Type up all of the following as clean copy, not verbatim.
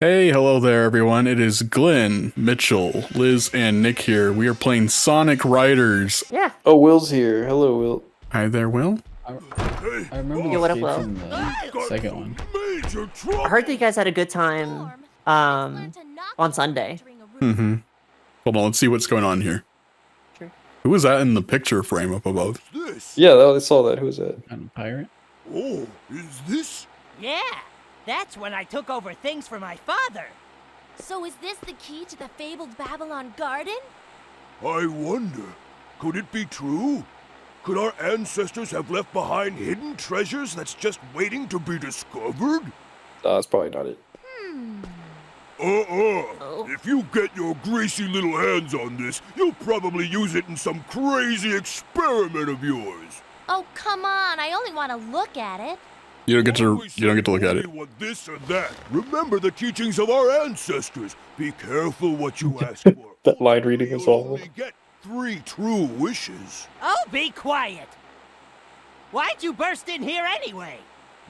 Hey, hello there, everyone. It is Glenn, Mitchell, Liz, and Nick here. We are playing Sonic Riders. Yeah. Oh, Will's here. Hello, Will. Hi there, Will. I remember Yo, what up, the Will? from the second one. I heard that you guys had a good time on Sunday. Mm-hmm. Hold on, let's see what's going on here. Sure. Who was that in the picture frame up above? Yeah, I saw that. Who was that? Kind of pirate. Oh, is this? Yeah, that's when I took over things for my father. So is this the key to the fabled Babylon Garden? I wonder, could it be true? Could our ancestors have left behind hidden treasures that's just waiting to be discovered? That's probably not it. If you get your greasy little hands on this, you'll probably use it in some crazy experiment of yours. Oh, come on. I only want to look at it. You don't get to look at Only it. want this or that. Remember the teachings of our ancestors. Be careful what you ask for. That line reading is You'll awful. only get 3 true wishes. Oh, be quiet. Why'd you burst in here anyway?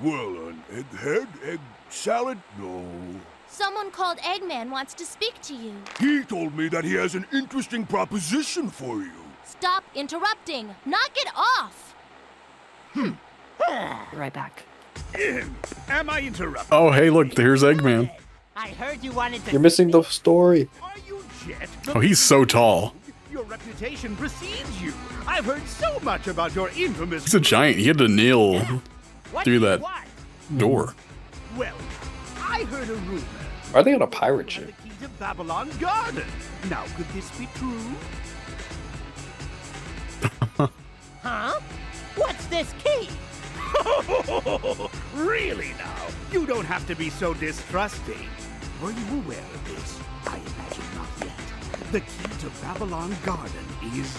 Well, an egghead, egg salad? No. Someone called Eggman wants to speak to you. He told me that he has an interesting proposition for you. Stop interrupting. Knock it off. Right back. Am I interrupting? Oh, hey, look, here's Eggman. I heard you wanted to. You're missing the story. Are you jet? Oh, he's so tall. Your reputation precedes you. I've heard so much about your infamous. He's a giant. He had to kneel What through do you that want? door. Well, I heard a rumor. Are they on a pirate The ship? key to Babylon Garden. Now, could this be true? Huh? What's this key? Really now? You don't have to be so distrusting. Are you aware of this? I imagine not yet. The key to Babylon Garden is...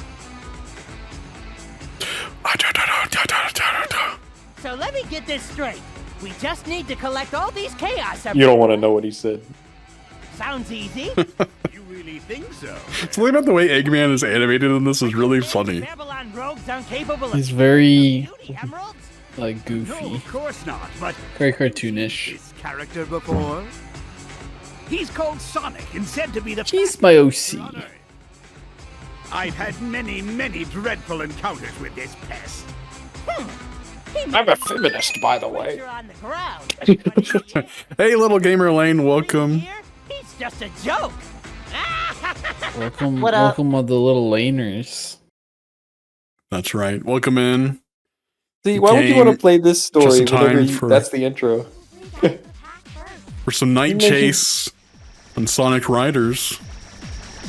So let me get this straight. We just need to collect all these chaos. You don't want to know what he said. Sounds easy. You really think so? Something about the way Eggman is animated in this is really funny. Babylon Rouges aren't capable of He's very beauty emeralds. like No, goofy, of course not, but... very cartoonish. This character before? He's called Sonic and said to be the... He's my OC. I've had many, many dreadful encounters with this pest. I'm a feminist, by the way. You're on the ground. Hey, little gamer Lane, welcome. Here, he's just a joke. Welcome, What up? welcome of the little laners. That's right. Welcome in. See, why would you want to play this story Just in time whenever for- that's the intro? For some night You mentioned- chase on Sonic Riders.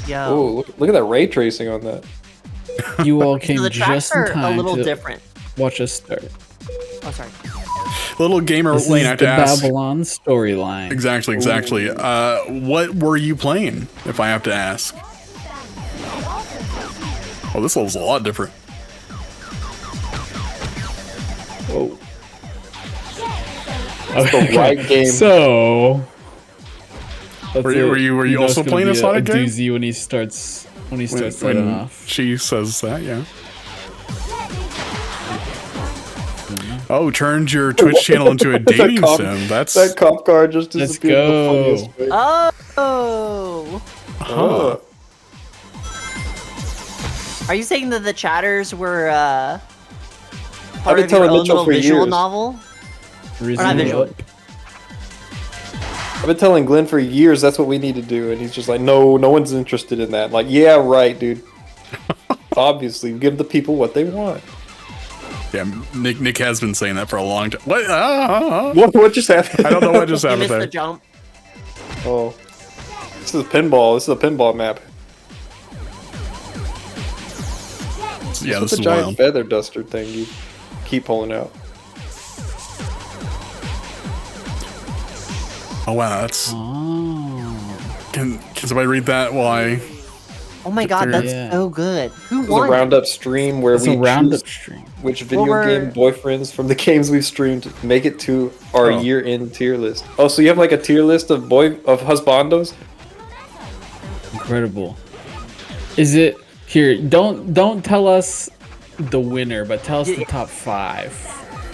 Yo. Oh, look at that ray tracing on that. You all came So the tracks just in are a time little to different. watch us start. Oh, sorry. Little gamer This Lane, I is have the to ask. Babylon storyline. Exactly. What were you playing, if I have to ask? Oh, this level's a lot different. Whoa. That's the right game. So, that's Were you that's also gonna playing a be Sonic game? doozy when he starts setting off. She says that, yeah. Oh, turned your Twitch channel into a dating That cop- sim. That's That cop car just Let's disappeared in the go. funniest way. Oh. huh. Are you saying that the chatters were I've part been of your telling own Mitchell little for visual years. novel? Reason not visual. up. I've been telling Glenn for years that's what we need to do, and he's just like, no one's interested in that. I'm like, yeah, right, dude. Obviously, give the people what they want. Yeah, Nick has been saying that for a long time. What? What just happened? I don't know what just You happened missed the there. jump. Oh, this is pinball. This is a pinball map. Yeah, What's this the is giant wild. feather duster thing you keep pulling out? Oh wow, that's. Oh. Can somebody read that? Why? Oh my god, there- that's Yeah. so good. Who It was a won? roundup stream where It's we a roundup choose stream. which video Well, game boyfriends from the games we've streamed make it to our Oh. year-end tier list. Oh, so you have like a tier list of husbandos? Incredible. Is it here? Don't tell us the winner, but tell us the top 5.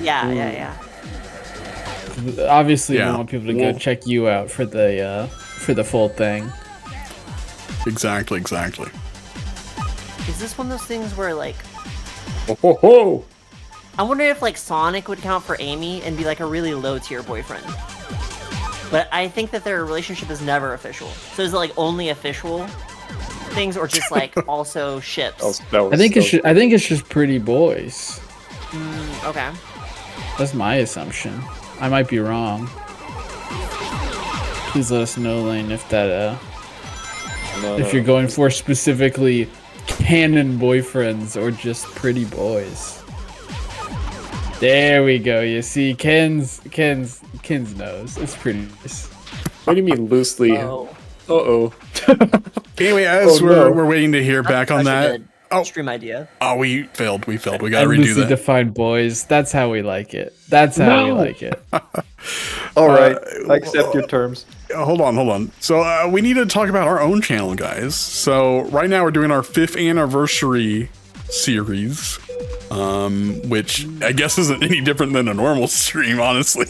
Yeah. Obviously, Yeah. we want people to go check you out for the full thing. Exactly. Is this one of those things where like Ho ho! I wonder if like Sonic would count for Amy and be like a really low tier boyfriend. But I think that their relationship is never official. So is it like only official things or just like also ships? I think it's just pretty boys. Okay. That's my assumption. I might be wrong. Please let us know, Lane, if that if you're going for specifically canon boyfriends or just pretty boys. There we go. You see, Ken's nose. It's pretty nice. What do you mean loosely? Uh-oh. Anyway, as we're waiting to hear back on That's that. a good stream idea. Oh, we failed. We gotta redo Loosely that. defined boys. That's how we like it. That's how we like it. All right, I accept your terms. Hold on. So we need to talk about our own channel, guys. So right now we're doing our 5th anniversary series, which I guess isn't any different than a normal stream, honestly.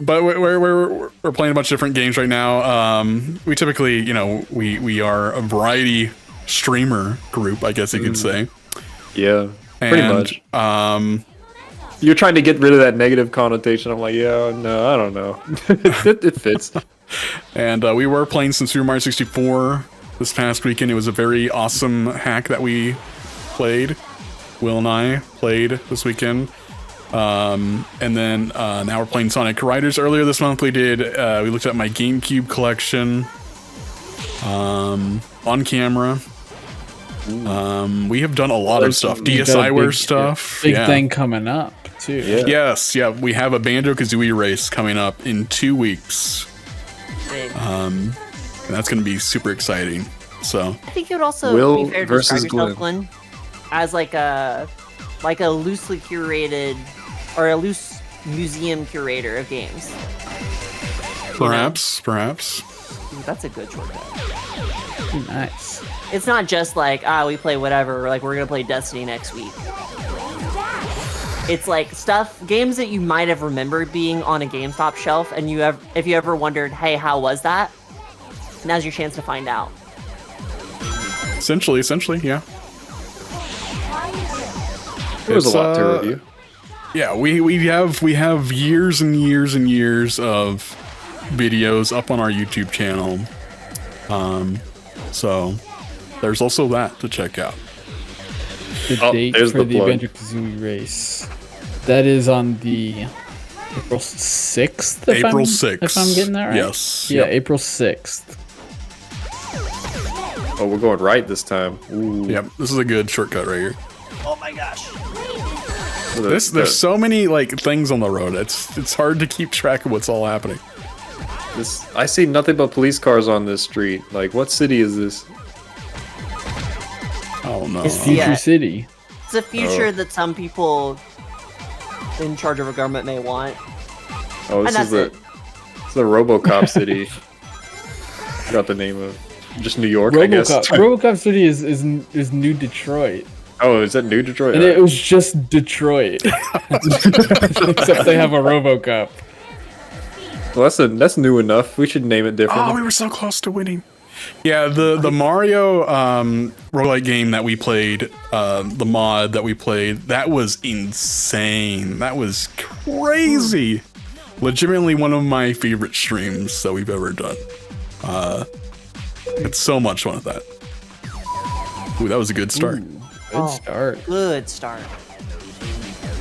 But we're playing a bunch of different games right now. We typically, we are a variety streamer group, I guess you could say. Yeah, pretty much. You're trying to get rid of that negative connotation. I'm like, yeah, no, I don't know. it fits. And we were playing some Super Mario 64 this past weekend. It was a very awesome hack that we played. Will and I played this weekend. And then now we're playing Sonic Riders. Earlier this month we looked at my GameCube collection on camera. We have done a lot of stuff. DSiWare stuff. Big thing coming up too. Yeah. Yes, yeah. We have a Banjo-Kazooie race coming up in 2 weeks. And that's going to be super exciting. So I think it would also Will be fair to versus describe yourself, Glenn, as like a loosely curated or a loose museum curator of games. perhaps. That's a good shortcut. Nice. It's not just like, we play whatever, like we're gonna play Destiny next week. It's like games that you might have remembered being on a GameStop shelf, and if you ever wondered, hey, how was that? Now's your chance to find out. Essentially, yeah. There was a lot to review. Yeah, we have years and years and years of videos up on our YouTube channel. So there's also that to check out. The date for the Banjo-Kazooie race. That is on the April 6th. April 6th. If I'm getting that right. Yes. Yeah, Yep. April 6th. Oh, we're going right this time. Ooh. Yep. This is a good shortcut right here. Oh my gosh. There's so many things on the road. It's hard to keep track of what's all happening. I see nothing but police cars on this street. Like, what city is this? Oh no. It's Future City. It's a future that some people in charge of a government may want. Oh, this is the RoboCop city. Forgot the name of just New York, I guess. RoboCop City is New Detroit. Oh, is that New Detroit? And it was just Detroit. Except they have a RoboCop. Well, that's new enough. We should name it differently. Oh, we were so close to winning. Yeah, the Mario roguelike game that we played, the mod that we played, that was insane. That was crazy. Legitimately one of my favorite streams that we've ever done. It's so much fun with that. Ooh, that was a good start. Good start. Good start.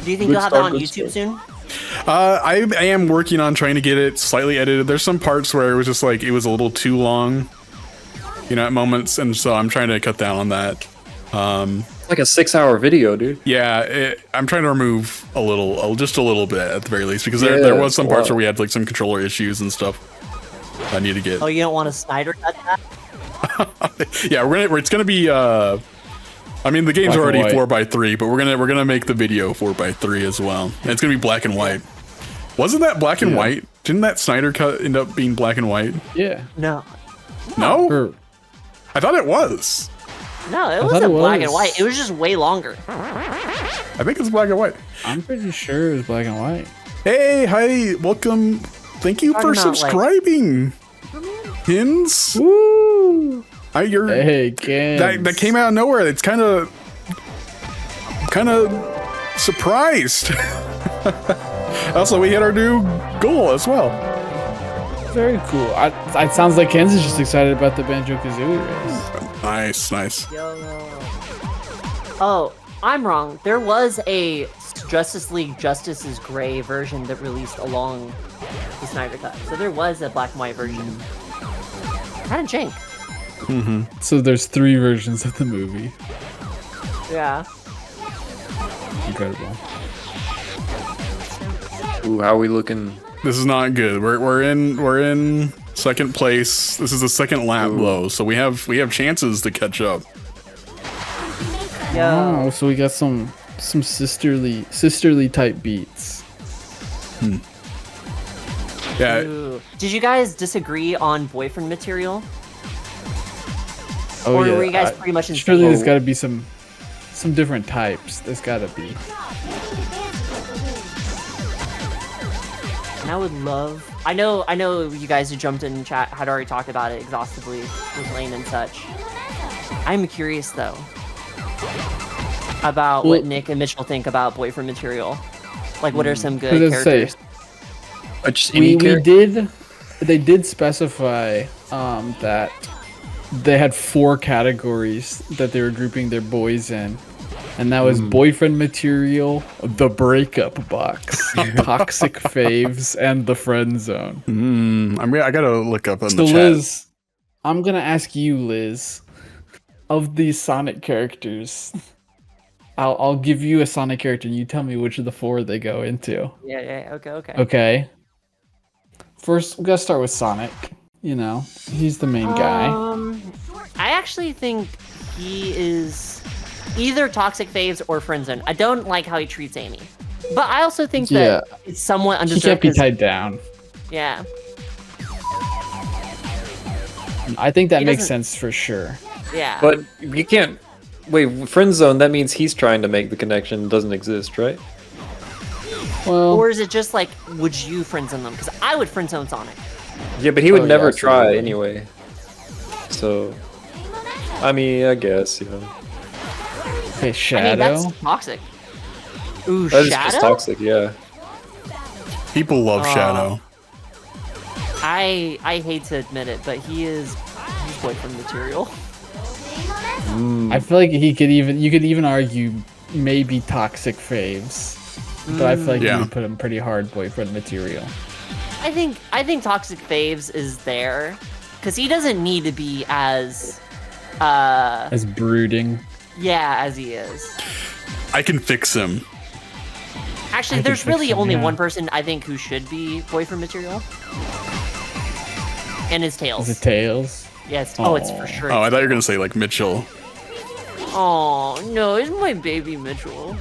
Do you think you'll have that on YouTube soon? I am working on trying to get it slightly edited. There's some parts where it was just it was a little too long, at moments, and so I'm trying to cut down on that. Like a 6-hour video, dude. Yeah, I'm trying to remove just a little bit at the very least, because there was some parts where we had some controller issues and stuff. I need to get. Oh, you don't want a Snyder cut that? Yeah, it's gonna be. I mean, the game's already 4:3, but we're gonna make the video 4:3 as well. And it's gonna be black and white. Wasn't that black and white? Didn't that Snyder cut end up being black and white? Yeah. No. No? I thought it was. No, it wasn't black and white. It was just way longer. I think it's black and white. I'm pretty sure it was black and white. Hey, hi, welcome. Thank you for Talking about, like- subscribing. Hins? Woo! You're Hey, kids. that came out of nowhere. It's kind of surprised. Also, we hit our new goal as well. Very cool. It sounds like Ken's is just excited about the Banjo-Kazooie race. Nice. Oh, I'm wrong. There was a Justice League Justice is Gray version that released along the Snyder Cut. So there was a black and white version. Kind of jank. So there's 3 versions of the movie. Yeah. Incredible. Ooh, how are we looking? This is not good. We're in second place. This is the second lap low, so we have chances to catch up. Yo. Oh, so we got some sisterly type beats. Yeah. Ooh. Did you guys disagree on boyfriend material? Oh Or yeah. were you guys pretty much in surely sync? there's got to be some different types. There's got to be. And I would love. I know you guys who jumped in chat had already talked about it exhaustively with Lane and such. I'm curious though about what Nick and Mitchell think about boyfriend material. Like, what are some good characters? Just any They did specify that they had 4 categories that they were grouping their boys in. And that was boyfriend material, the breakup box, toxic faves, and the friend zone. I gotta look up on So the chat. Liz, I'm gonna ask you, Liz, of these Sonic characters, I'll give you a Sonic character and you tell me which of the 4 they go into. Yeah, okay. Okay. First, we gotta start with Sonic. You know, he's the main guy. I actually think he is either toxic faves or friend zone. I don't like how he treats Amy, but I also think that it's somewhat He undeserved. can't be tied down. Yeah. I think that He makes doesn't- sense for sure. Yeah. But you can't. Wait, friend zone. That means he's trying to make the connection. Doesn't exist, right? Well, or is it just like, would you friend zone them? Because I would friend zone Sonic. Yeah, but he would Oh, never yeah, try absolutely. anyway. So, I mean, I guess okay, I Shadow. mean, that's toxic. Ooh, that is Shadow? just toxic. Yeah. People love Shadow. I hate to admit it, but he's boyfriend material. I feel like you could even argue maybe toxic faves, but I feel like you would put him pretty hard boyfriend material. I think toxic faves is there because he doesn't need to be as brooding. Yeah, as he is. I can fix him. Actually, I there's can fix really him, only yeah. one person I think who should be boyfriend material, and his Tails. Is it Tails? Yes. Oh, it's for sure. Oh, I thought you were gonna say like Mitchell. Oh no, it's my baby Mitchell.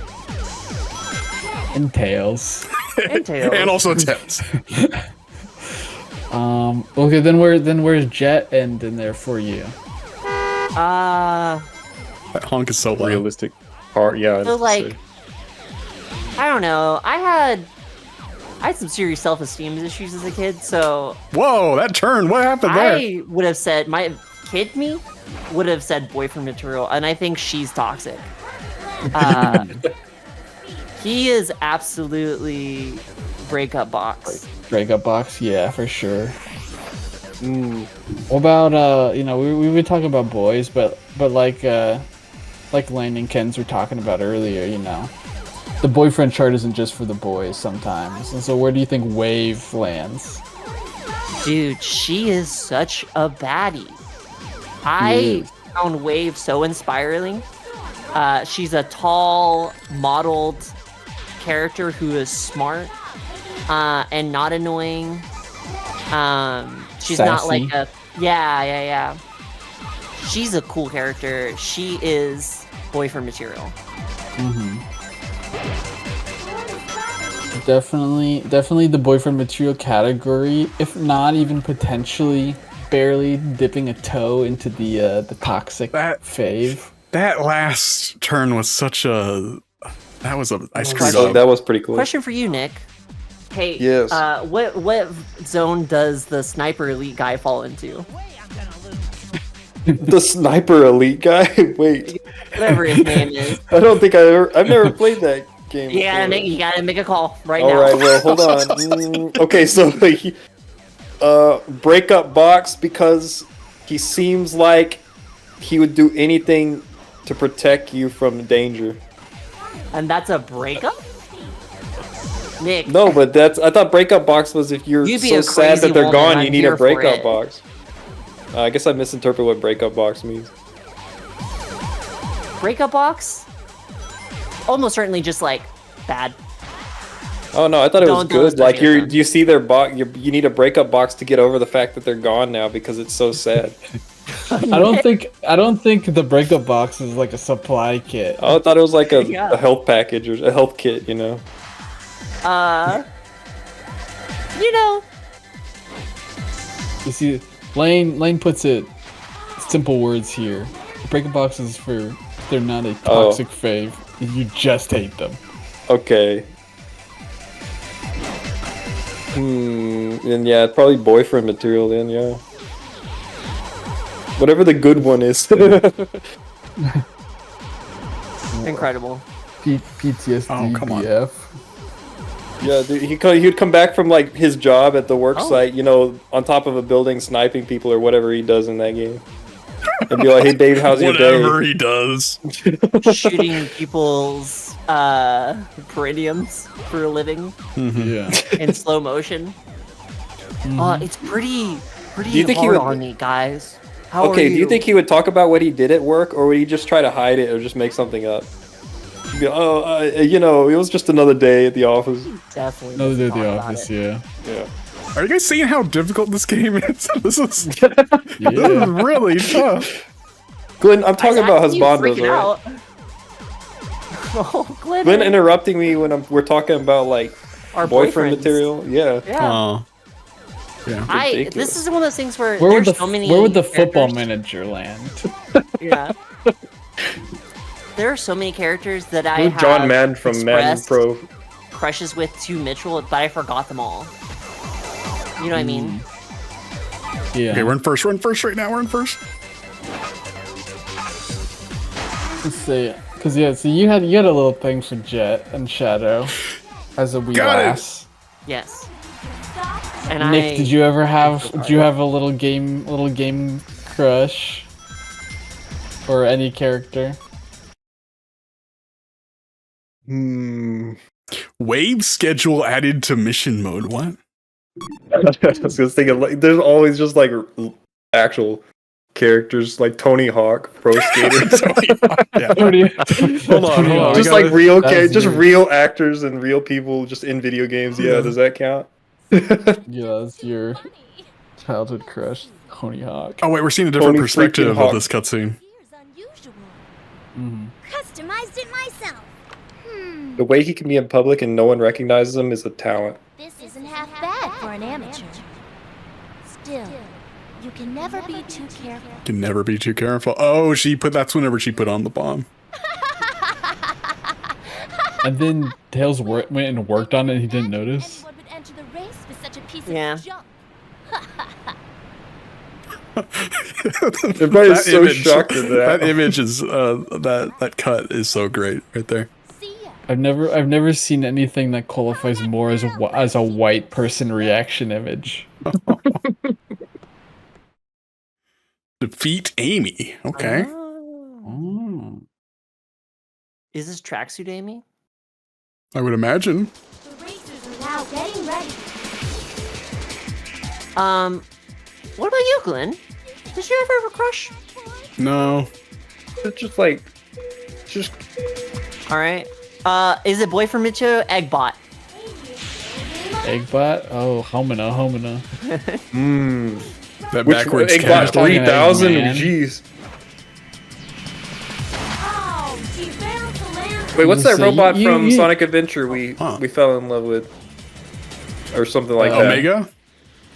And Tails. And Tails. And also Tails. Okay, then where's Jet end in there for you? That honk is so loud. Realistic part. Yeah. So like, I don't know. I had some serious self-esteem issues as a kid, so Whoa, that turn. What happened there? I would have said my kid me would have said boyfriend material, and I think she's toxic. He is absolutely breakup box. Breakup box, yeah, for sure. What about we would talk about boys, but like Lane and Ken's were talking about earlier, the boyfriend chart isn't just for the boys sometimes. And so where do you think Wave lands? Dude, she is such a baddie. I found Wave so inspiring. She's a tall, modeled character who is smart and not annoying. She's not Sassy. like a yeah. She's a cool character. She is boyfriend material. Definitely the boyfriend material category, if not even potentially barely dipping a toe into the toxic fave. That last turn was such a. That was a. I screwed So up. that was pretty cool. Question for you, Nick. Hey, Yes. what zone does the sniper elite guy fall into? The sniper elite guy. Wait, Whatever his name is. I don't think I've never played that game. You gotta make a call right All now. right, well, hold on. Okay, so breakup box because he seems like he would do anything to protect you from danger. And that's a breakup? Nick. No, but I thought breakup box was if you're You'd be so a sad crazy that they're woman, gone, I'm you need here a for breakup it. box. I guess I misinterpret what breakup box means. Breakup box? Almost certainly just like bad. Oh no, I thought it was Don't good. Like associate them. you see their box, you need a breakup box to get over the fact that they're gone now because it's so sad. I don't think the breakup box is like a supply kit. Oh, I thought it was like a Yeah. health package or a health kit, you know. You know, You see, Lane puts it simple words here. Breakup boxes they're not a toxic fave. You just hate them. Okay. And yeah, probably boyfriend material then, yeah. Whatever the good one is. incredible. PTSD, Oh, come on. BF. Yeah, dude, he'd come back from like his job at the work Oh. site, you know, on top of a building sniping people or whatever he does in that game. And be like, "Hey, babe, how's your day?" Whatever he does. Shooting people's perineums for a living Yeah. in slow motion. It's pretty Do you think he hard would- on me, guys. How are Okay, do you you think he would talk about what he did at work, or would he just try to hide it or just make something up? He'd be like, "Oh, you know, it was just another day at the office." Definitely. Another day doesn't at the talk about office, it. yeah. Yeah. Are you guys seeing how difficult this game is? This is Yeah. really tough. Glenn, I'm talking about Actually, husbandos, freaking right? out. Oh, Glenn. Glenn interrupting me when we're talking about like Our boyfriend boyfriends. material. Yeah. Yeah. Oh. Yeah. ridiculous. This is one of those things where Where would there's the so many where would the football characters- manager land? Yeah. There are so many characters that I Who's have John Madden from Madden expressed Pro? crushes with to Mitchell, but I forgot them all. You know what I mean? Yeah. Okay, we're in first. We're in first right now. We're in first. Let's see. Cause yeah, so you had a little thing for Jet and Shadow as a wee Got it. lass. Yes. And Nick, did you ever have a little game crush? Or any character? Wave schedule added to mission mode. What? I was just thinking, like, there's always just like actual characters like Tony Hawk, Pro Skater. Yeah. Hold on. Just like real, just weird. real actors and real people just in video games. Yeah, does that count? Yeah, that's your childhood crush, Tony Hawk. Oh wait, we're seeing a different Tony perspective freaking of Hawk. this cutscene. Here's unusual. Mm-hmm. Customized it myself. The way he can be in public and no one recognizes him is a talent. This isn't half bad for an amateur. Still, you can never be too careful. Can never be too careful. Oh, that's whenever she put on the bomb. And then Tails went and worked on it and he didn't notice. Anyone would enter the race with such a piece Yeah. of junk. Everybody's so shocked at That that. image is that cut is so great right there. See ya. I've never seen anything that qualifies more as a white person reaction image. Defeat Amy. Okay. Oh. Is this tracksuit Amy? I would imagine. The racers are now getting ready. What about you, Glenn? Did you ever have a crush? No. It's just like, just All right. Is it boyfriend Mitchell Eggbot? Eggbot? Oh, homina. That which backwards Eggbot cat. 3000. Man. Jeez. Oh, she failed to land. Wait, what's that So robot you- from you- Sonic Adventure we fell in love with, or something like that? Omega?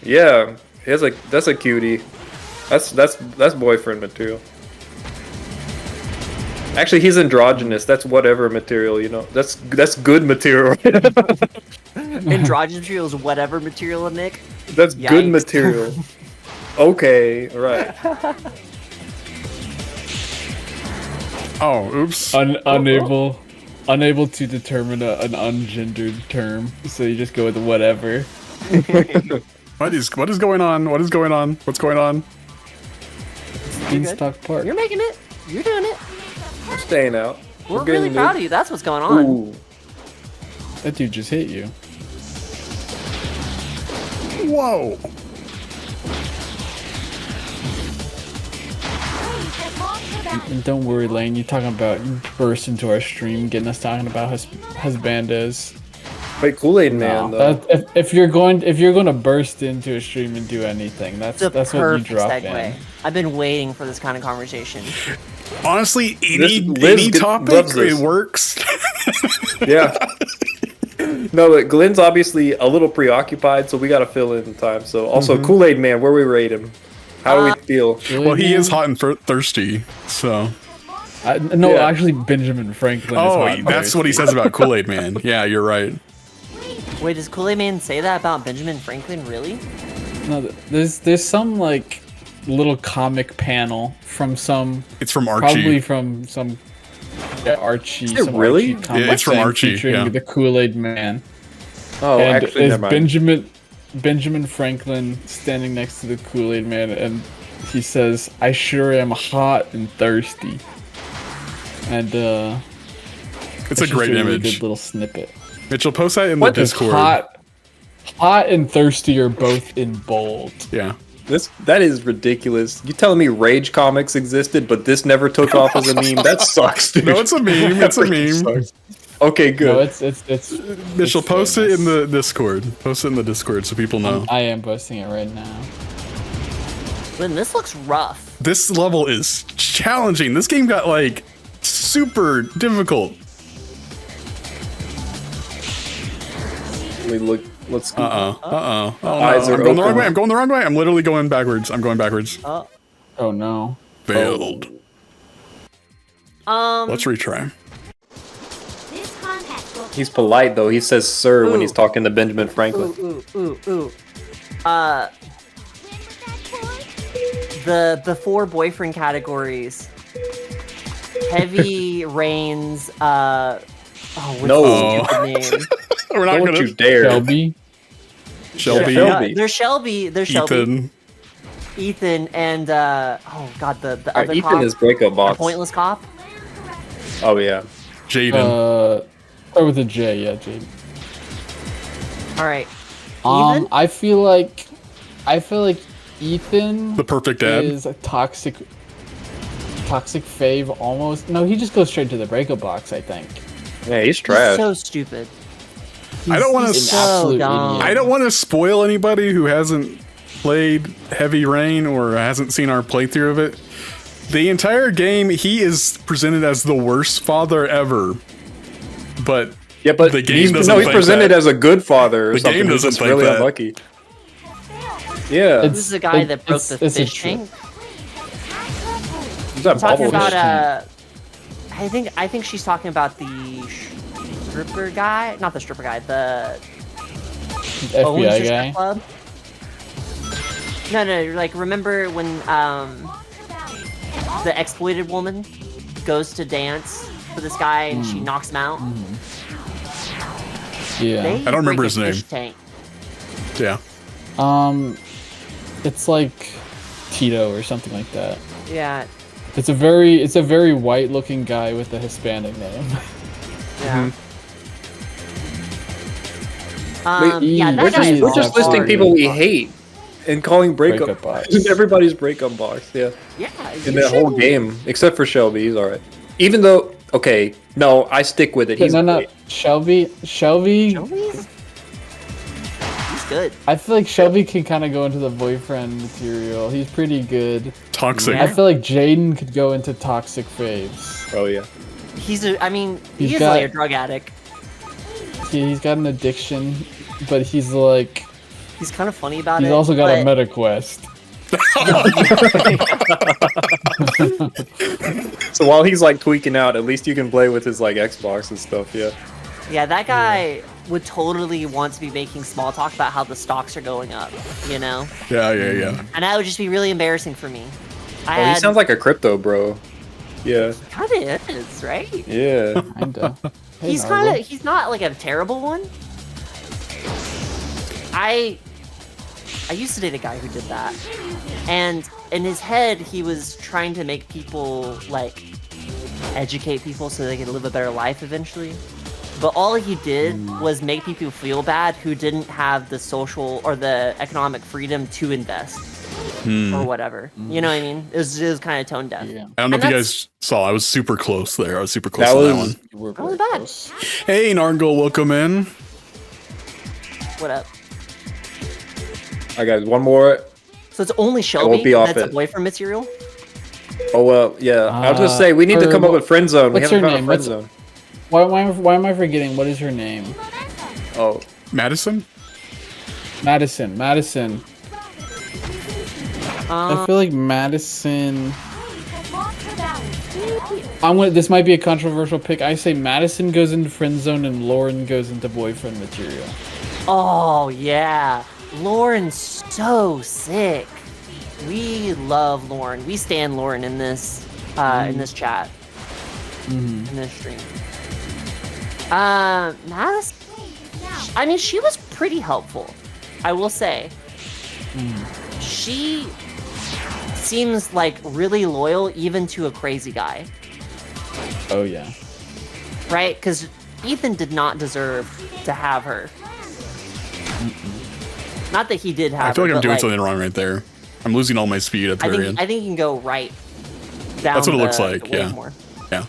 Yeah, that's a cutie. That's boyfriend material. Actually, he's androgynous. That's whatever material, you know. That's good material. Androgynous material is whatever material, Nick. That's good Yikes. material. Okay, all right. Oh, oops. Unable to determine an ungendered term, so you just go with whatever. What is going on? What is going on? What's going on? Beanstalk Park. You're making it. You're doing it. I'm staying out. We're really proud of you. That's what's going on. Ooh. That dude just hit you. Whoa. And don't worry, Lane. You talking about you burst into our stream, getting us talking about husbandos. Wait, Kool-Aid Man though. If you're going to burst into a stream and do anything, that's The what you perfect drop segue. in. I've been waiting for this kind of conversation. Honestly, Liz any topic, loves this. it works. Yeah. No, but Glenn's obviously a little preoccupied, so we gotta fill in time. So also Kool-Aid Man, where we rate him? How do we feel? Well, he is hot and thirsty, so. No, Yeah. actually, Benjamin Franklin. Oh, is hot that's what he says about Kool-Aid Man. Yeah, you're right. Wait, does Kool-Aid Man say that about Benjamin Franklin? Really? No, there's some like little comic panel from some. It's from Archie. Probably from some Archie. Is it some really? Archie comic Yeah, it's from thing Archie, featuring yeah. the Kool-Aid Man. Oh, And actually, is never mind. Benjamin Franklin standing next to the Kool-Aid Man, and he says, "I sure am hot and thirsty." And It's a great really image. good little snippet. Mitchell, post that in the Because Discord. hot and thirsty are both in bold. Yeah. That is ridiculous. You telling me Rage comics existed, but this never took off as a meme? That sucks, dude. No, it's a meme. It's a Freaking meme. sucks. Okay, good. No, it's Mitchell, it's post it famous. in the Discord. Post it in the Discord so people know. I am posting it right now. Lynn, this looks rough. This level is challenging. This game got like super difficult. Let me look. Let's. Oh, Eyes no. are I'm going the wrong open. way. I'm going the wrong way. I'm literally going backwards. I'm going backwards. Oh. Oh no. Failed. Um. Let's retry. This contact will He's polite though. He says "sir" when Ooh. he's talking to Benjamin Franklin. Ooh. The four boyfriend categories. Heavy Rains. What's No. his stupid name? We're not Don't gonna. you dare. Shelby. Shelby. Shelby. There's Shelby. There's Shelby. Ethan. Ethan and oh god, the other Ethan cop. is breakup The box. pointless cop. Oh yeah. Jaden. Start with a J. Yeah, Jade. All right. Ethan. I feel like Ethan The perfect dad. is a toxic fave almost. No, he just goes straight to the breakup box, I think. Yeah, he's He's trash. so stupid. I don't want He's to. an so absolute dumb. idiot. I don't want to spoil anybody who hasn't played Heavy Rain or hasn't seen our playthrough of it. The entire game, he is presented as the worst father ever. But Yeah, but the game he's doesn't he's think presented that. as a good father or The something. game He's doesn't just think really that. unlucky. Yeah. It's- This is the guy that broke the it's a fish trick. tank. He's got Talking bubble about fish. I think she's talking about the stripper guy, not the stripper guy, the owns FBI the guy. strip club. No, like remember when the exploited woman goes to dance for this guy and she knocks him out. Yeah. They I don't remember break a his name. fish tank. yeah. It's like Tito or something like that. Yeah, It's a very white looking guy with a Hispanic name. yeah. Wait, Yeah, that we're guy is We're just hard. listing people we hate and calling breakup Breakup box. everybody's breakup box. Yeah. Yeah, In you that whole shouldn't. game, except for Shelby, he's all right. Even though, okay, no, I stick with it. He's no, great. Shelby. Shelby's he's good. I feel like Shelby can kind of go into the boyfriend material. He's pretty good. Toxic. Yeah. I feel like Jaden could go into toxic faves. Oh yeah. I mean, He's he is got- like a drug addict. He's got an addiction, but he's like He's kind of funny about it. he's also got a but- meta quest. So while he's like tweaking out, at least you can play with his like Xbox and stuff. Yeah. Yeah, that guy. would totally want to be making small talk about how the stocks are going up, you know? Yeah. And that would just be really embarrassing for me. He sounds like a crypto bro. Yeah. Kind of is, right? Yeah. Kinda. Hey, He's Nargle. he's not like a terrible one. I used to date a guy who did that. And in his head, he was trying to make people, like, educate people so they could live a better life eventually. But all he did was make people feel bad who didn't have the social or the economic freedom to invest or whatever. You know what I mean? It was kind of tone deaf. Yeah. I don't know if you guys saw. I was super close there. I was super close on that one. You were That was very bad. close. Hey, Nargle, welcome in. What up? Alright, guys, one more. So it's only Shelby be off that's a it. boyfriend material? Oh, well, yeah. I was gonna say, we need to come up with friend zone. We what's haven't her found a name? friend What's- zone. Why am I forgetting? What is her name? Oh, Madison? Madison. I feel like Madison. This might be a controversial pick. I say Madison goes into friend zone and Lauren goes into boyfriend material. Oh, yeah. Lauren's so sick. We love Lauren. We stand Lauren in this chat. In this stream. Madison, I mean, she was pretty helpful, I will say. She seems like really loyal even to a crazy guy, Oh yeah. right? Because Ethan did not deserve to have her. Not that he did have her. I feel like I'm but, doing something wrong right there. I'm losing all my speed at the very end. I think you can go right down. That's what it looks like, the wave yeah. more. Yeah.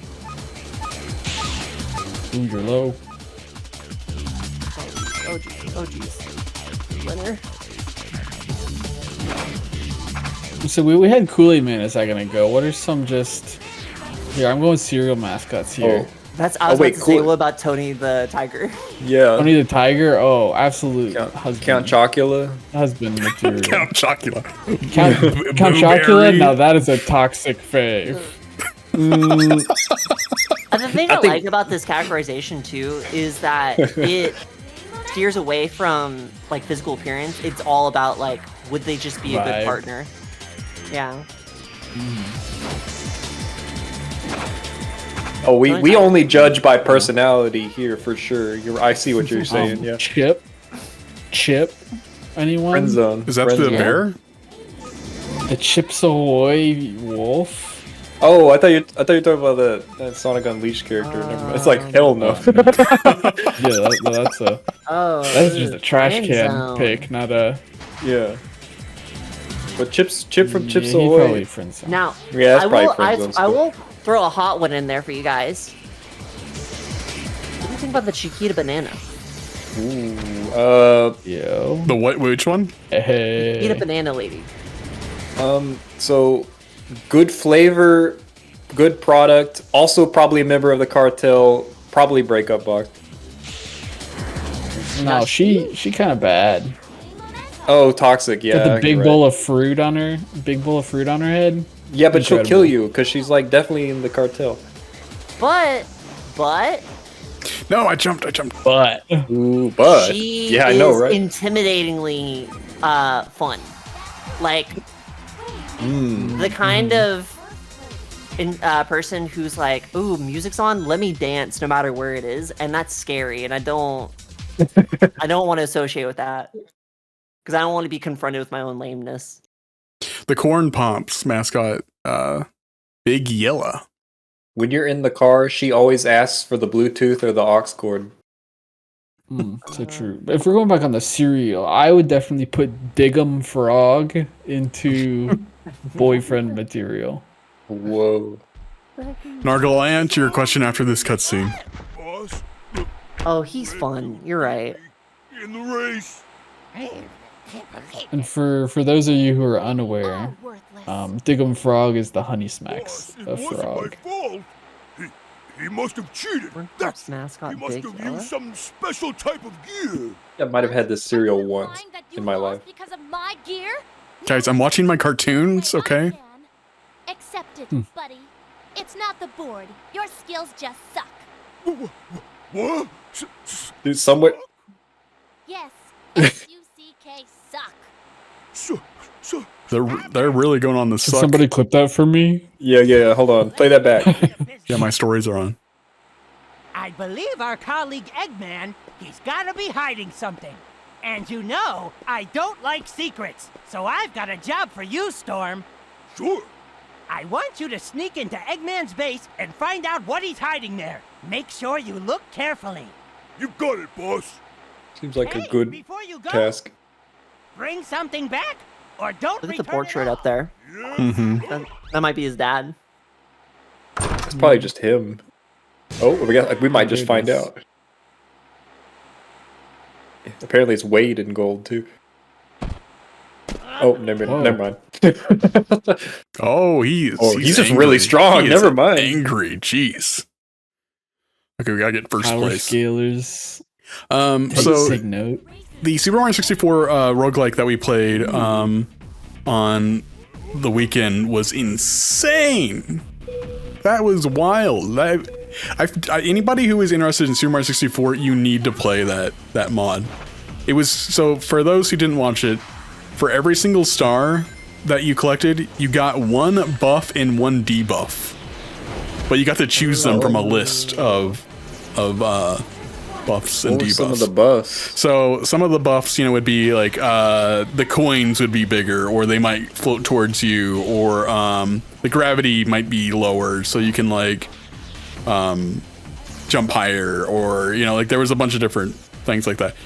Ooh, you're low. Oh jeez. Winner. So we had Kool-Aid Man a second ago. What are some just... Here, I'm going cereal mascots here. That's I was wait, about to say. cool. What about Tony the Tiger? yeah. Tony the Tiger? Oh, absolute husband. Count Chocula. Husband material. Count Chocula. Count Chocula? Blueberry. Now that is a toxic fave. And the thing I think- like about this categorization too is that it steers away from like physical appearance. It's all about like, would they just be a Vibe. good partner? Yeah. Oh, we only judge by personality here for sure. I see what you're saying. Yeah. Chip? Anyone? Friend zone. Is that Friend the zone. bear? The Chips Ahoy wolf? Oh, I thought you were talking about that Sonic Unleashed character. Never mind. It's like hell no. Yeah, that's a that's just a trash friend can zone. pick, not a... yeah. But Chip from Chips he Ahoy. probably friend zone. Now, Yeah, that's I probably will, friend zone I still. will throw a hot one in there for you guys. What do you think about the Chiquita banana? Yo. The what? Which one? Hey. Chiquita banana lady. So good flavor, good product. Also probably a member of the cartel. Probably breakup box. No, she kind of bad. Oh, toxic. Yeah. Got the big you're bowl right. of fruit on her. Big bowl of fruit on her head. Yeah, but she'll Incredible. kill you because she's like definitely in the cartel. But No, I jumped. But Ooh, but she yeah, I is know, right? intimidatingly fun. Like Mm. the kind of person who's like, "Ooh, music's on, let me dance no matter where it is," and that's scary. And I don't want to associate with that because I don't want to be confronted with my own lameness. The Corn Pomps mascot, Big Yella. When you're in the car, she always asks for the Bluetooth or the aux cord. so true. But if we're going back on the cereal, I would definitely put Diggum Frog into boyfriend material. Whoa. Nargle, I'll answer your question after this cutscene. Boss, Oh, he's fun. You're right. in the race. And for those of you who are unaware, All worthless. Diggum Frog is the Honey Boss, Smacks it of wasn't frog. my fault. He must have cheated. That's mascot He must Big have Yella. used some special type of gear. I might have had this cereal Are you once implying that you in my lost life. Because of my gear? Guys, I'm watching my cartoons, Wait, okay? I can. Accept it, buddy. It's not the board. Your skills just suck. What? Dude, somewhere. Yes, S-U-C-K, suck. So, They're really going on the Can suck. somebody clip that for me? Yeah. Hold on. Play that back. Yeah, my stories are on. I believe our colleague Eggman, he's gotta be hiding something. And you know, I don't like secrets, so I've got a job for you, Storm. sure. I want you to sneak into Eggman's base and find out what he's hiding there. Make sure you look carefully. You got it, boss. Seems like Hey, a good before you go, task. bring something back, or don't Look at the return it portrait all. up there. That might be his dad. It's probably just him. Oh, we might just find out. Apparently, it's Wade in gold too. Oh, never mind. Oh, he's he's just angry. really strong. He Never is mind. Angry. Jeez. Okay, we gotta get first Power place. scalers. So Take note. the Super Mario 64 roguelike that we played on the weekend was insane. That was wild. Anybody who is interested in Super Mario 64, you need to play that mod. It was so for those who didn't watch it, for every single star that you collected, you got one buff and one debuff. But you got to choose them from a list of buffs and What were debuffs. some of the buffs? So some of the buffs, would be like the coins would be bigger, or they might float towards you, or the gravity might be lower, so you can like jump higher, or like there was a bunch of different things like that.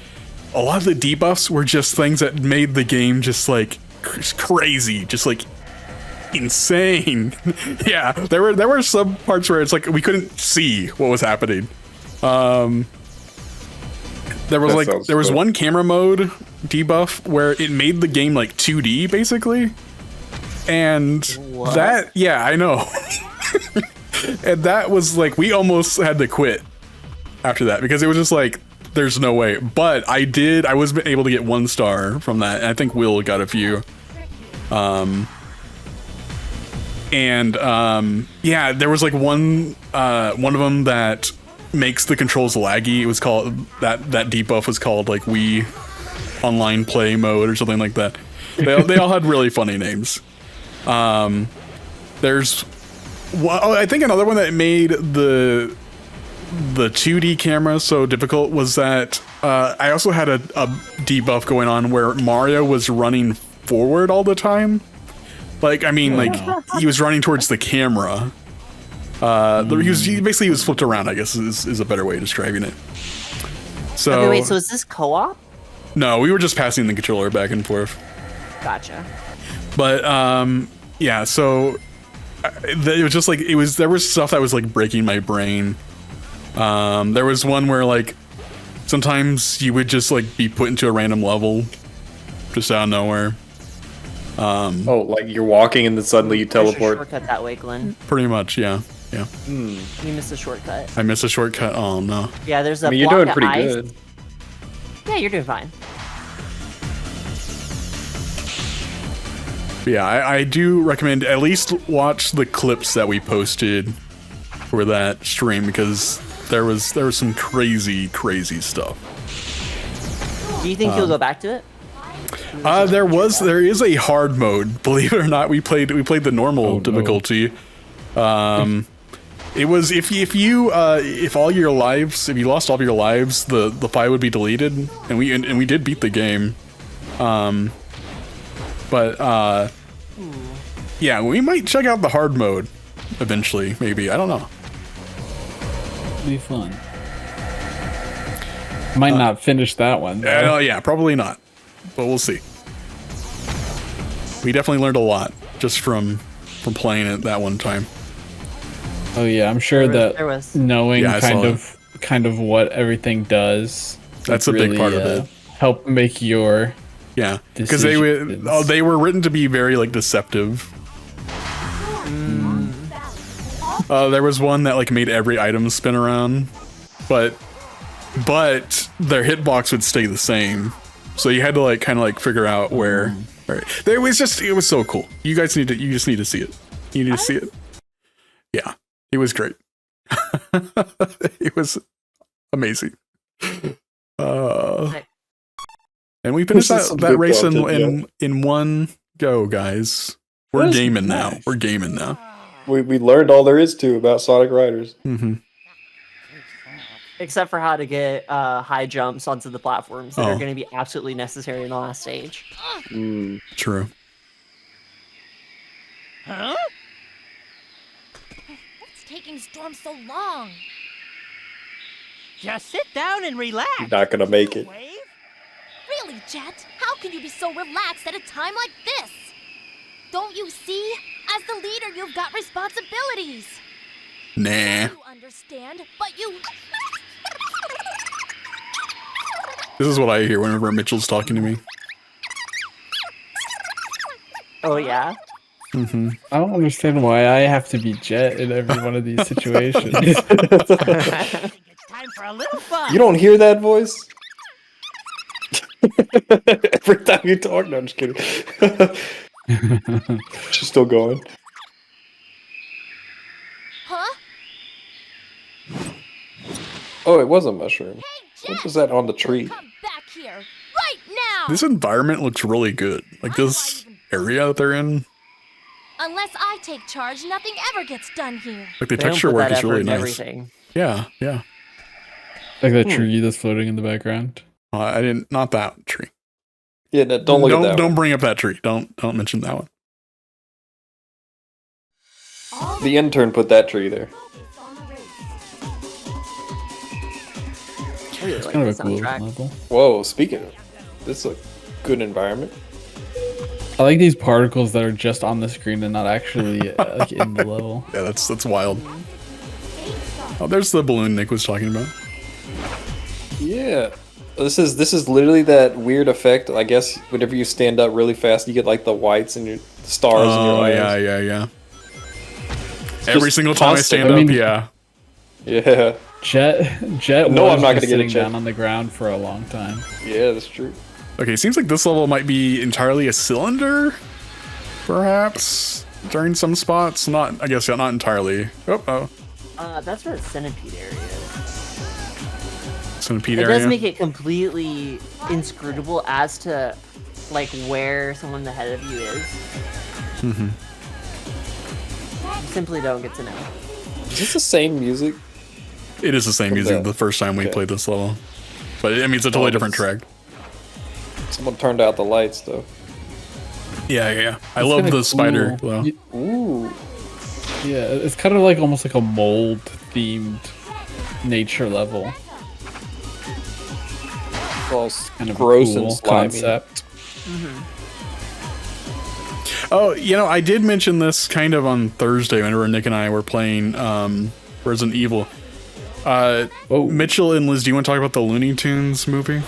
A lot of the debuffs were just things that made the game just like crazy, just like insane. Yeah, there were some parts where it's like we couldn't see what was happening. There was one camera mode debuff where it made the game like 2D basically, and that I know, and that was like we almost had to quit after that because it was just like there's no way. But I was able to get 1 star from that, and I think Will got a few. Yeah, there was like one of them that makes the controls laggy. It was called that debuff was called like Wii Online Play Mode or something like that. They all had really funny names. There's I think another one that made the 2D camera so difficult was that I also had a debuff going on where Mario was running forward all the time. Like, I mean, like he was running towards the camera. He was flipped around, I guess is a better way of describing it. So Okay, wait, so is this co-op? No, we were just passing the controller back and forth. Gotcha. But yeah, so it was just like there was stuff that was like breaking my brain. There was one where like sometimes you would just like be put into a random level just out of nowhere. Like you're walking and then suddenly you There's a teleport. shortcut that way, Glenn. Pretty much, yeah. You missed the shortcut. I missed a shortcut. Oh no. Yeah, there's a I mean, you're block doing of pretty ice. good. Yeah, you're doing fine. But yeah, I do recommend at least watch the clips that we posted for that stream because there was some crazy stuff. Do you think you'll go back to it? There is a hard mode. Believe it or not, we played the normal difficulty. It was if you lost all your lives, the file would be deleted, and we did beat the game. Yeah, we might check out the hard mode eventually. Maybe, I don't know. Be fun. Might not finish that one. though. Yeah, probably not, but we'll see. We definitely learned a lot just from playing it that one time. Oh yeah, I'm sure there was. knowing Yeah, I saw kind of what everything does. That's would a big part of it. Help make your Yeah, because they were written to be very like deceptive. There was one that like made every item spin around, but their hitbox would stay the same. So you had to like kind of like figure out where. Right. It was so cool. You just need to see it. You need to see it. Yeah, it was great. It was Amazing. And we This finished is some that good race content, in one go, guys. We're That's gaming now. nice. We're gaming now. We learned all there is to about Sonic Riders. Mm-hmm. Except for how to get high jumps onto the platforms that Oh. are going to be absolutely necessary in the last stage. True. Huh? What's taking Storm so long? Just sit down and relax. You're not gonna make it. Wave? Really, Jet? How can you be so relaxed at a time like this? Don't you see? As the leader, you've got responsibilities. Nah. You understand, but you... This is what I hear whenever Mitchell's talking to me. Oh, yeah? Mm-hmm. I don't understand why I have to be Jet in every one of these situations. I think it's time for a little fun. You don't hear that voice? Every time you talk, no, I'm just kidding. She's still going. Huh? Oh, it was a mushroom. Hey, What Jet! was that on the tree? Come back here, right now! This environment looks really good. Like this area that they're in. Unless I take charge, nothing ever gets done here. Like the They don't texture put work that is really effort in nice. everything. Yeah, yeah. Like that tree that's floating in the background. I didn't. Not that tree. Yeah, no, don't look at that. Don't bring up that tree. Don't mention that one. One. The intern put that tree there. I really like Kind the of a cool soundtrack. level. Whoa, speaking of, this is a good environment. I like these particles that are just on the screen and not actually like in the level. Yeah, that's wild. Oh, there's the balloon Nick was talking about. Yeah. This is literally that weird effect. I guess whenever you stand up really fast, you get like the whites and your stars in your Oh eyes. yeah. Every just single time constant. I stand I mean- up, yeah. Yeah. Jet No, was I'm not just gonna get a sitting check. down on the ground for a long time. Yeah, that's true. Okay, seems like this level might be entirely a cylinder, perhaps during some spots. Not, I guess, yeah, not entirely. Oh, That's where the centipede area is. centipede It area. does make it completely inscrutable as to like where someone ahead of you is. Mm-hmm. You simply don't get to know. Is this the same music? It is the same music that. the first time we Okay. played this level, but I mean it's a totally Oh, different it's- track. Someone turned out the lights though. Yeah. I It's love kinda the spider cool. though. Ooh. Yeah, it's kind of like almost like a mold themed nature level. It's all Kind of gross a cool and slimy. concept. Oh, I did mention this kind of on Thursday whenever Nick and I were playing Resident Evil. Whoa. Mitchell and Liz, do you want to talk about the Looney Tunes movie?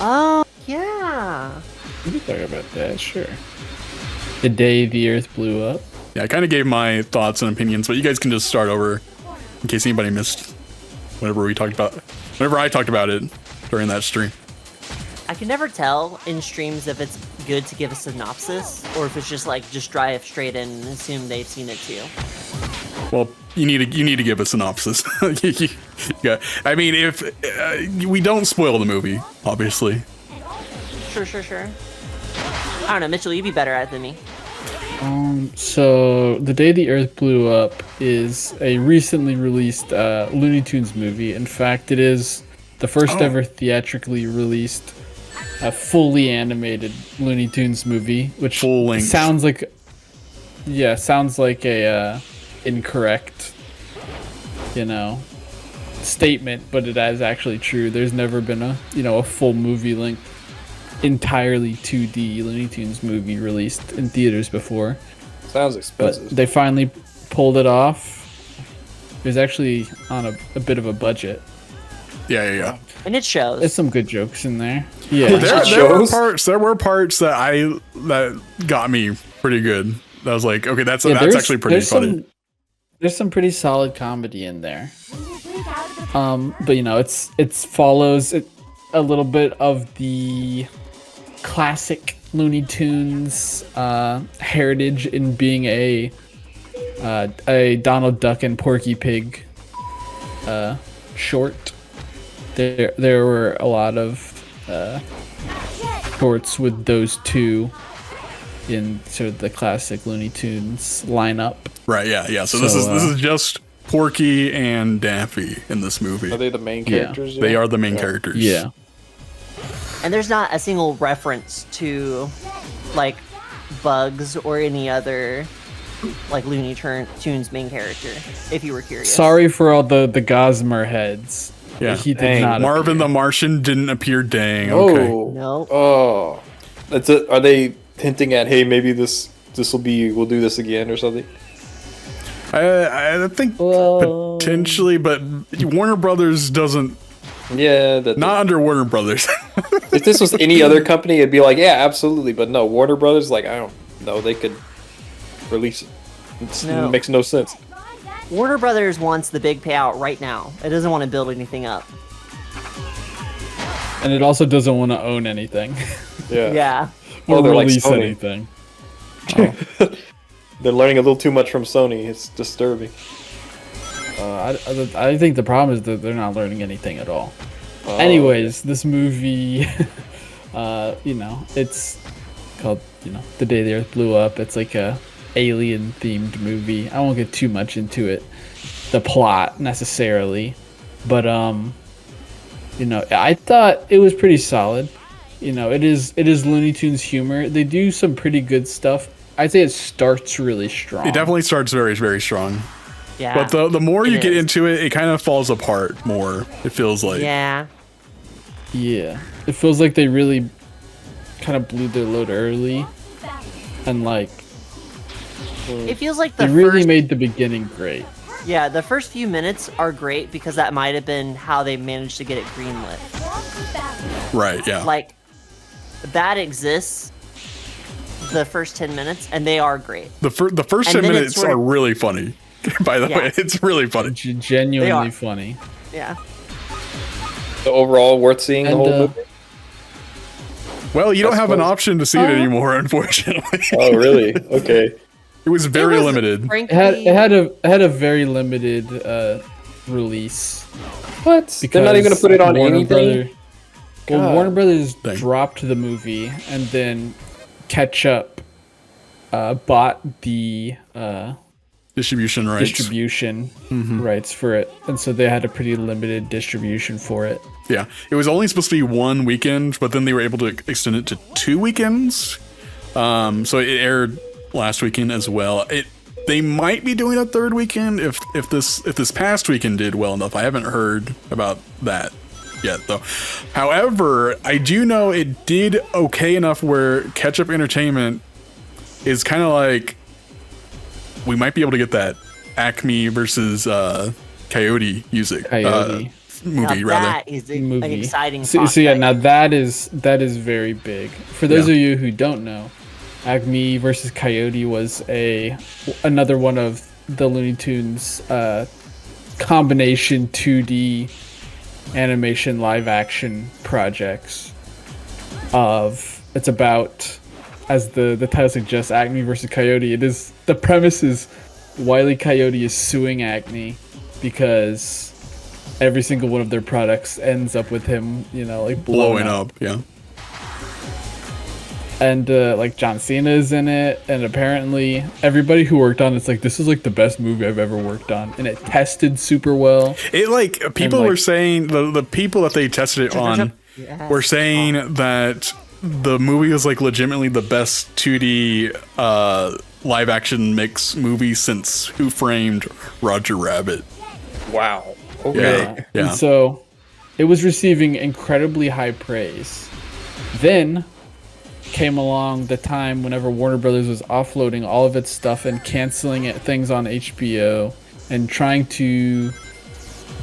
Oh yeah. We can talk about that, sure. The day the Earth blew up. Yeah, I kind of gave my thoughts and opinions, but you guys can just start over in case anybody missed whenever I talked about it during that stream. I can never tell in streams if it's good to give a synopsis or if it's just like just drive straight in and assume they've seen it too. Well, you need to give a synopsis. Yeah, I mean, if we don't spoil the movie, obviously. Sure. I don't know, Mitchell, you'd be better at it than me. So The Day the Earth Blew Up is a recently released Looney Tunes movie. In fact, it is the first ever theatrically released fully animated Looney Tunes movie, which Full length. sounds like a incorrect, statement, but it is actually true. There's never been a full movie length, entirely 2D Looney Tunes movie released in theaters before. Sounds But expensive. they finally pulled it off. It was actually on a bit of a budget. Yeah. And it shows. There's some good jokes in there. Yeah. There were parts that got me pretty good. I was like, okay, that's actually pretty funny. There's some pretty solid comedy in there. But it follows a little bit of the classic Looney Tunes heritage in being a Donald Duck and Porky Pig short. there were a lot of shorts with those two in sort of the classic Looney Tunes lineup. Right, yeah. So this is just Porky and Daffy in this movie. Are they the main characters? They are the main characters. Yeah. And there's not a single reference to, like, Bugs or any other, like, Looney Tunes main character, if you were curious. Sorry for all the Gossamer heads. Yeah. He did not Marvin appear. the Martian didn't appear. Dang. Okay. No. Oh, that's it. Are they hinting at, hey, maybe this will be, we'll do this again or something? I think potentially, but Warner Brothers doesn't. Yeah, Not under Warner Brothers. If this was any other company, it'd be like, yeah, absolutely. But no, Warner Brothers, like, I don't know, they could release it. It makes no sense. Warner Brothers wants the big payout right now. It doesn't want to build anything up. And it also doesn't want to own anything. Yeah. Yeah. Or they're like release Sony. anything. They're learning a little too much from Sony. It's disturbing. I think the problem is that they're not learning anything at all. Anyways, this movie, it's called, The Day the Earth Blew Up. It's like a alien-themed movie. I won't get too much into it, the plot necessarily, but I thought it was pretty solid. It is Looney Tunes humor. They do some pretty good stuff. I'd say it starts really strong. It definitely starts very, very strong. Yeah. But the more you get into it, it kind of falls apart more, it feels like. Yeah. Yeah. It feels like they really kind of blew their load early. And It feels like they really made the beginning great. Yeah, the first few minutes are great because that might have been how they managed to get it greenlit. Right, yeah. Like, that exists the first 10 minutes, and they are great. The first 10 minutes are really funny. By the way, it's really funny. Genuinely funny. Yeah. So overall, worth seeing the whole movie? Well, you don't have an option to see it anymore, unfortunately. Oh, really? Okay. It was very limited. Frankly, It had a very limited release. What? They're not even going to put it on anything? Warner Brothers dropped the movie, and then Ketchup bought the distribution rights for it, and so they had a pretty limited distribution for it. Yeah, it was only supposed to be one weekend, but then they were able to extend it to 2 weekends. So it aired last weekend as well. They might be doing a third weekend if this past weekend did well enough. I haven't heard about that yet, though. However, I do know it did okay enough where Ketchup Entertainment is kind of like, we might be able to get that Acme versus Coyote movie, rather. That is an exciting So yeah, now that is very big. For those of you who don't know, Acme versus Coyote was another one of the Looney Tunes combination 2D animation live action projects. It's about, as the title suggests, Acme versus Coyote. The premise is Wile E. Coyote is suing Acme because every single one of their products ends up with him, blowing up. Yeah. And John Cena is in it, and apparently everybody who worked on it's like, this is like the best movie I've ever worked on, and it tested super well. It people were saying the people that they tested it on were saying that the movie was like legitimately the best 2D live action mix movie since Who Framed Roger Rabbit. Wow. Okay. Yeah. And so it was receiving incredibly high praise. Then came along the time whenever Warner Brothers was offloading all of its stuff and canceling things on HBO and trying to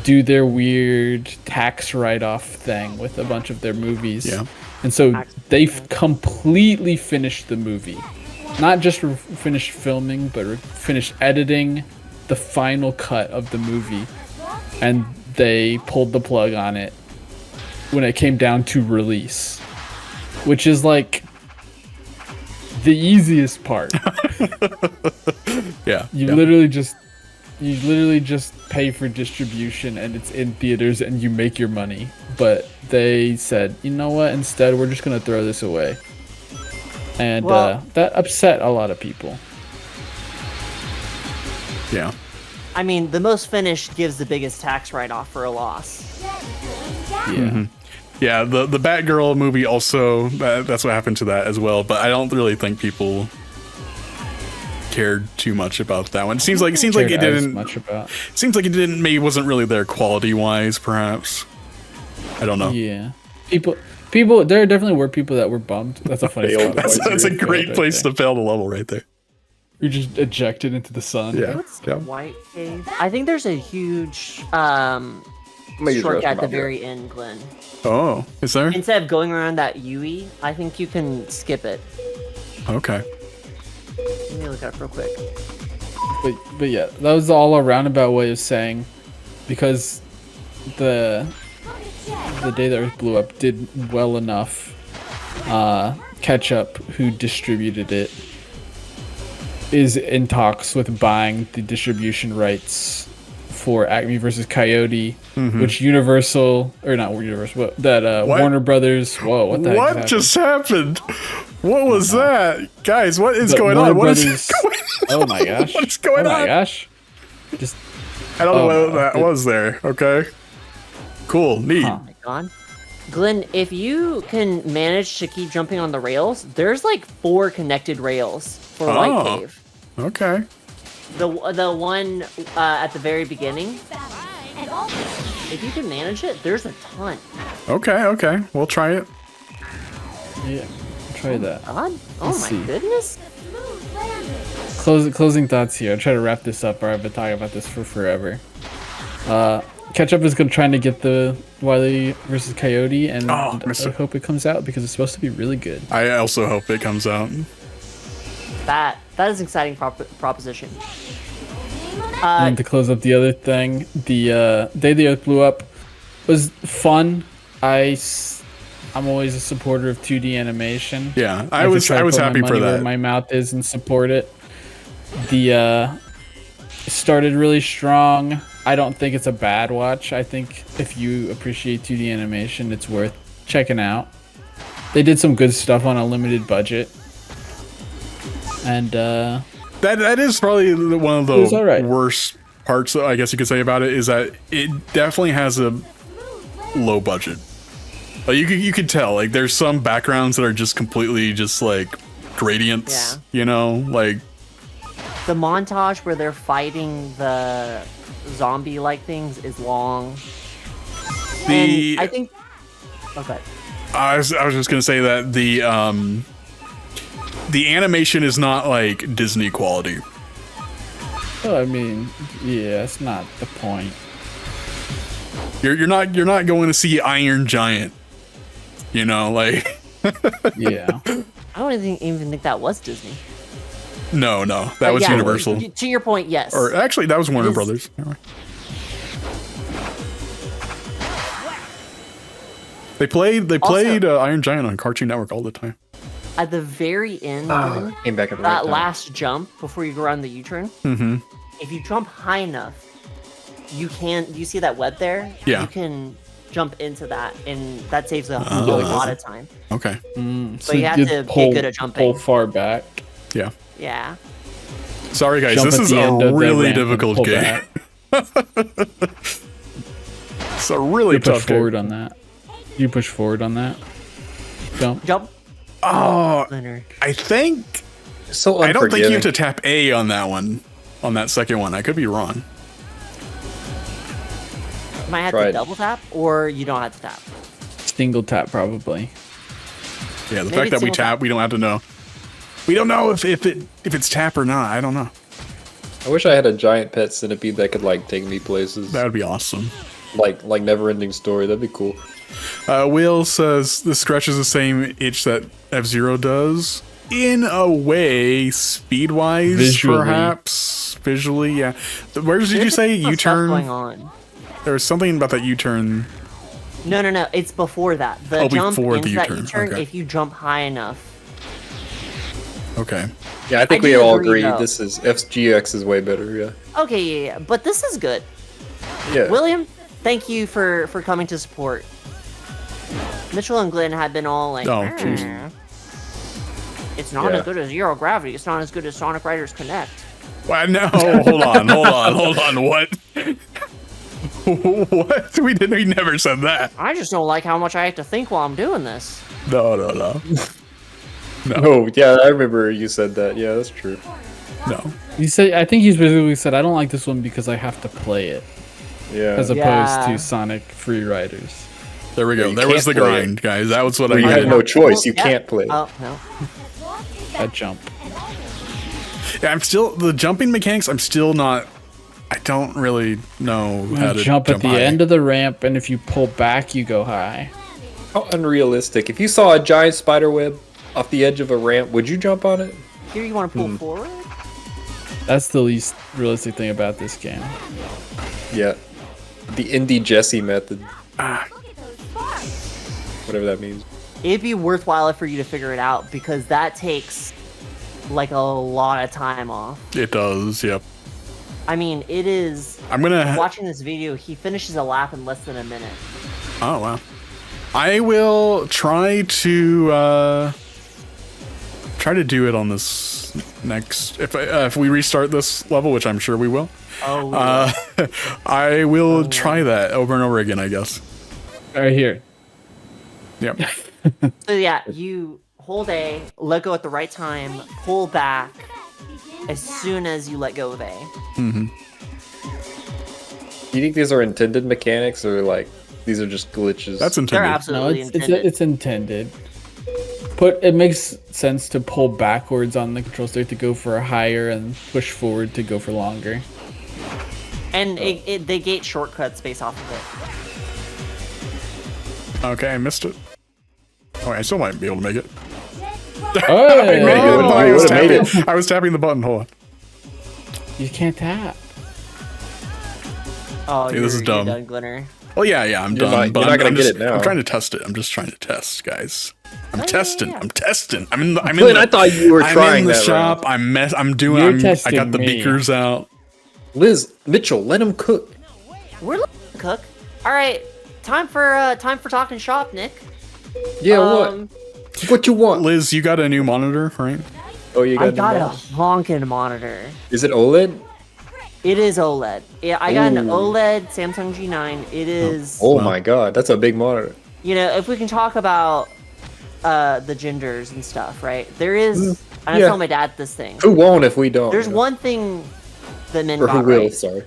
do their weird tax write-off thing with a bunch of their movies. Yeah. And so they completely finished the movie. Not just finished filming, but finished editing the final cut of the movie. And they pulled the plug on it when it came down to release. Which is like the easiest part. Yeah. You literally just You literally just pay for distribution and it's in theaters and you make your money. But they said, you know what? Instead, we're just gonna throw this away. And that upset a lot of people. Yeah. I mean, the most finished gives the biggest tax write-off for a loss. Yeah. Yeah, the Batgirl movie also, that's what happened to that as well, but I don't really think people cared too much about that one. Seems like it didn't maybe wasn't really there quality-wise, perhaps. I don't know. Yeah. People there definitely were people that were bummed. That's a funny spot. That's a great place to fail the level right there. You're just ejected into the sun. Yeah. White Cave. I think there's a huge shortcut at the very end, Glenn. Oh, is there? Instead of going around that UE, I think you can skip it. Okay. Let me look it up real quick. But yeah, that was all a roundabout way of saying, because the Day the Earth Blew Up did well enough. Ketchup, who distributed it, is in talks with buying the distribution rights for Acme versus Coyote, which Warner Brothers. Whoa, what the heck What happened? just happened? What was that? Guys, what is going on? What is going on? Oh my gosh. What is going on? Oh my gosh. Just I don't know what that was there. Okay. Cool. Neat. Oh my god. Glenn, if you can manage to keep jumping on the rails, there's like 4 connected rails for White Cave. Okay. The one at the very beginning, if you can manage it, there's a ton. Okay. We'll try it. yeah, try that. God? Oh Let's my see. goodness. Closing thoughts here. I'll try to wrap this up, or I've been talking about this for forever. Ketchup is trying to get the Wile versus Coyote, and I hope it comes out because it's supposed to be really good. I also hope it comes out. That is an exciting proposition. And to close up the other thing, the Day the Earth Blew Up was fun. I'm always a supporter of 2D animation. Yeah, I was happy for that. Where my mouth is and support it. The started really strong. I don't think it's a bad watch. I think if you appreciate 2D animation, it's worth checking out. They did some good stuff on a limited budget. And that is probably one of the right. worst parts, I guess you could say, about it, is that it definitely has a low budget. Like you could tell, like there's some backgrounds that are just completely just like gradients, you know, like the montage where they're fighting the zombie-like things is long. And I think. Okay. I was just gonna say that the animation is not like Disney quality. I mean, yeah, it's not the point. You're not going to see Iron Giant, you know, like. Yeah. I don't even think that was Disney. No, that was Universal. To your point, yes. Or actually, that was Warner Brothers. Anyway. They played Iron Giant on Cartoon Network all the time. At the very end, came back at the right that time. last jump before you go around the U-turn, if you jump high enough, you see that web there? Yeah. You can jump into that, and that saves a lot of time. Okay. But you have to get good at jumping. Pull far back. Yeah. Yeah. Sorry, guys. Jump this at is the end a of the really ramp and difficult pull game. back. It's a really You push tough forward game. on that. You push forward on that. Jump. Oh, Leonard. I think. So I don't think you have unforgiving. to tap A on that one. On that second one, I could be wrong. You might have Try to it. double tap, or you don't have to tap. Single tap probably. Yeah, the Maybe fact that we single tap, tap. we don't have to know. We don't know if it's tap or not. I don't know. I wish I had a giant pet centipede that could like take me places. That would be awesome. Like never-ending story. That'd be cool. Will says this scratches the same itch that F-Zero does. In a way, speed-wise, Visually. perhaps. Visually, yeah. Where did you There's say some stuff U-turn? going on. There was something about that U-turn. No. It's before that. The jump before into the that U-turn, U-turn, okay. if you jump high enough, Okay. Yeah, I think I we do all agree, agree though. this is FGX is way better. Yeah. Okay, yeah, but this is good. Yeah. William, thank you for coming to support. Mitchell and Glenn had been all like, Oh, jeez. it's not Yeah. as good as Zero Gravity. It's not as good as Sonic Riders Connect. Well, no, hold on. What? What? We never said that. I just don't like how much I have to think while I'm doing this. No. Oh, yeah, I remember you said that. Yeah, that's true. No. You said, I think he specifically said, I don't like this one because I have to play it, Yeah. as opposed Yeah. to Sonic Free Riders. There we go. you There was the can't play grind, guys. That was what Where I you had needed. no choice. You Yeah. can't play it. Oh, no. That jump. Yeah, I'm still the jumping mechanics. I'm still not. I don't really know how to Jump at the high. end of the ramp, and if you pull back, you go high. How unrealistic. If you saw a giant spider web off the edge of a ramp, would you jump on it? Here you want to pull forward? That's the least realistic thing about this game. Yeah. The indie Jesse method. Whatever that means. It'd be worthwhile for you to figure it out because that takes like a lot of time off. It does. Yep. I mean, it is. I'm gonna. Watching this video, he finishes a lap in less than a minute. Oh wow. I will try to do it on this next. If we restart this level, which I'm sure we will. Oh, I will try that over and over again. I guess. Right here. Yep. so yeah, you hold A, let go at the right time, pull back as soon as you let go of A. Do you think these are intended mechanics or like these are just glitches? That's They're intended. No, absolutely it's intended. it's intended. But it makes sense to pull backwards on the control stick to go for a higher and push forward to go for longer. And they gate shortcuts based off of Okay, I missed it. Oh, I still might be able to make it. Hey, I was tapping the button. Hold on. you can't tap. it. Oh, Hey, this is dumb. You're done, Glinner. Well, yeah, I'm You're done. not- but you're not I'm gonna get just, it now. I'm trying to test it. I'm just trying to test, guys. I'm yeah, testing. yeah. I'm testing. I'm in the. I'm in Glenn, the, I thought you were I'm trying in the that shop. round. I'm doing. You're I testing got the me. beakers out. Liz, Mitchell, let him cook. We're looking to cook. All right, time for talking shop, Nick. Yeah, Um, what you want? Liz, you got a new monitor, right? Oh, you I got, got the a mouse. honking monitor. Is it OLED? It is OLED. Yeah, I got an Ooh. OLED Samsung G9. It is. Oh Wow. my god, that's a big monitor. You know, if we can talk about the genders and stuff, right? There is. I yeah. tell my dad this thing. Who won't if we don't? There's you know? one thing that men Or who got will, right, sorry.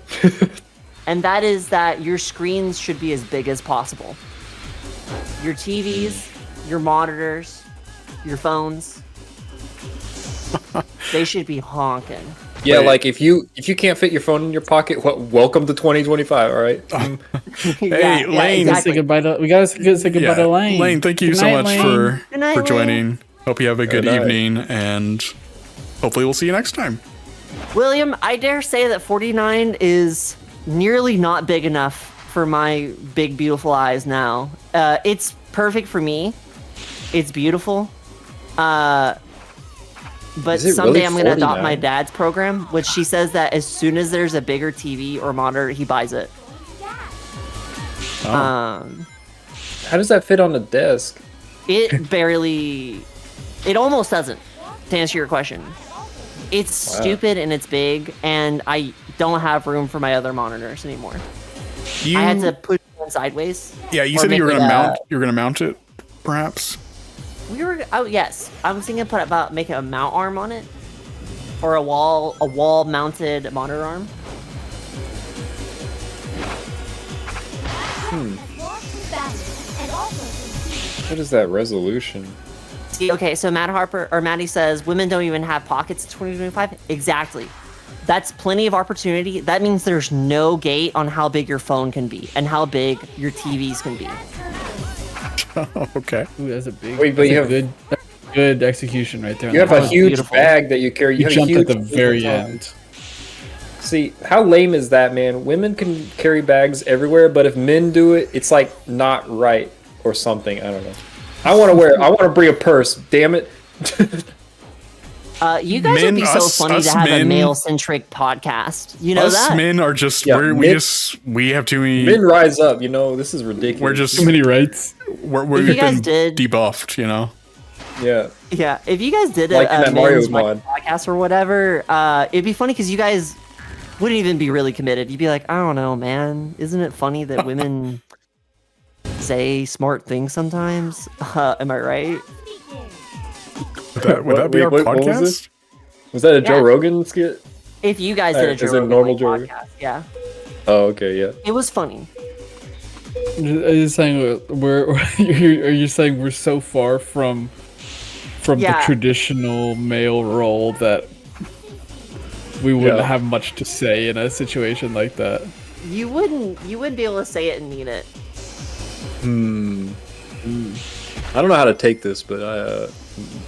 and that is that your screens should be as big as possible. Your TVs, your monitors, your phones, they should be honking. Yeah, Wait. like if you can't fit your phone in your pocket, welcome to 2025, all right? Hey, Lane. Say goodbye to, we gotta say goodbye to Lane. Lane, thank you Good so night, much Lane. Good night, for Lane. joining. Hope you have a good Good night. evening, and hopefully we'll see you next time. William, I dare say that 49 is nearly not big enough for my big, beautiful eyes now. It's perfect for me. It's beautiful. But Is it someday really I'm going to adopt 49? my dad's program, which she says that as soon as there's a bigger TV or monitor, he buys it. Oh. How does that fit on the desk? It barely... It almost doesn't, to answer your question. It's stupid and it's big, and I don't have room for my other monitors anymore. You, I had to push one sideways. yeah, you or said you were make gonna it, mount. You're gonna mount it, perhaps. We were. Oh yes, I was thinking about making a mount arm on it, or a wall mounted monitor arm. What is that resolution? See, okay, so Maddie says women don't even have pockets in 2025. Exactly. That's plenty of opportunity. That means there's no gate on how big your phone can be and how big your TVs can be. Okay. Ooh, that's a big. Wait, but that's you a have- good execution right there. You have a was huge beautiful. bag that you carry. You have a jumped at huge the thing very on top. end. See, how lame is that, man? Women can carry bags everywhere, but if men do it, it's like not right or something. I don't know. I want to bring a purse. Damn it. You guys would be so funny us to have a men- male-centric podcast. You know Us that? men are just Yeah, we have too many. Men rise up. You know, this is ridiculous. We're just Too many rights. we've If you guys been did- debuffed. You know. yeah. Yeah, if you guys did Like in a that Mario men's mod. podcast or whatever, it'd be funny because you guys wouldn't even be really committed. You'd be like, I don't know, man. Isn't it funny that women say smart things sometimes? Am I right? Would that be our Wait, what was podcast? this? Was that a Joe Yeah. Rogan skit? If you guys did a Is Joe it Rogan normal like, Joe Rogan? podcast, yeah, Oh, okay, yeah. it was funny. Are you saying are you saying we're so far from the Yeah. traditional male role that we wouldn't Yeah. have much to say in a situation like that? You wouldn't be able to say it and mean it. I don't know how to take this, but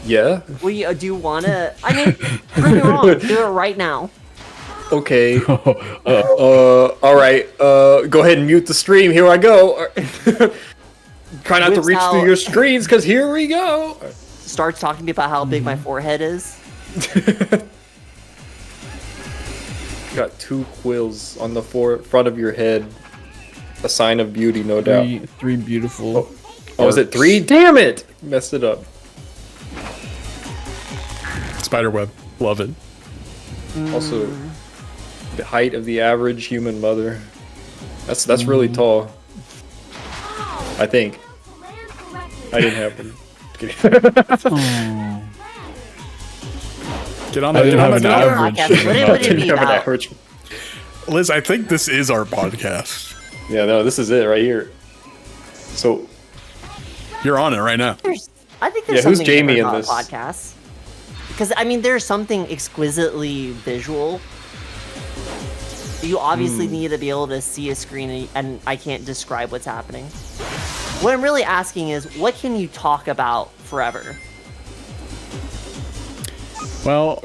yeah. Well, do you want to? I mean, prove me wrong. Do it right now. Okay. All right. Go ahead and mute the stream. Here I go. Try not to Whips reach out- through your screens, cause here we go. Starts talking to me about how big my forehead is. Got 2 quills on the front of your head. A sign of beauty, no doubt. Three beautiful. Oh, was it 3? Damn it! Messed it up. Spiderweb, love it. Also, the height of the average human mother. That's really tall. I think. I didn't have one. Get on I that. didn't Get on have an that. average. Podcast. What would it Didn't be have an about? average. Liz, I think this is our podcast. Yeah, no, this is it right here. So, You're on it right now. I think there's Yeah, who's something Jamie different in about this? podcasts. Because I mean, there's something exquisitely visual. You obviously need to be able to see a screen, and I can't describe what's happening. What I'm really asking is, what can you talk about forever? Well,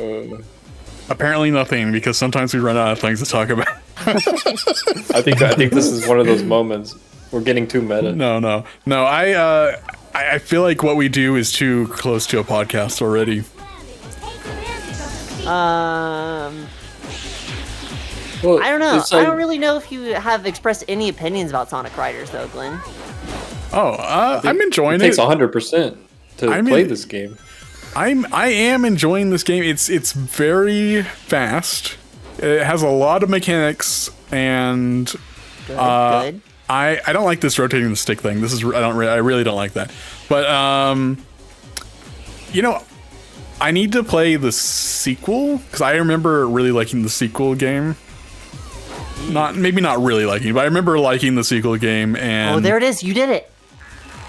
apparently nothing, because sometimes we run out of things to talk about. I think this is one of those moments. We're getting too meta. No. I feel like what we do is too close to a podcast already. Well, I don't know. it's I like- don't really know if you have expressed any opinions about Sonic Riders, though, Glenn. I'm enjoying It takes it. 100% to I play mean- this game. I am enjoying this game. It's very fast. It has a lot of mechanics, and Good. I don't like this rotating the stick thing. This is I really don't like that. But you know, I need to play the sequel because I remember really liking the sequel game. Maybe not really liking, but I remember liking the sequel game. And Oh, there it is. You did it.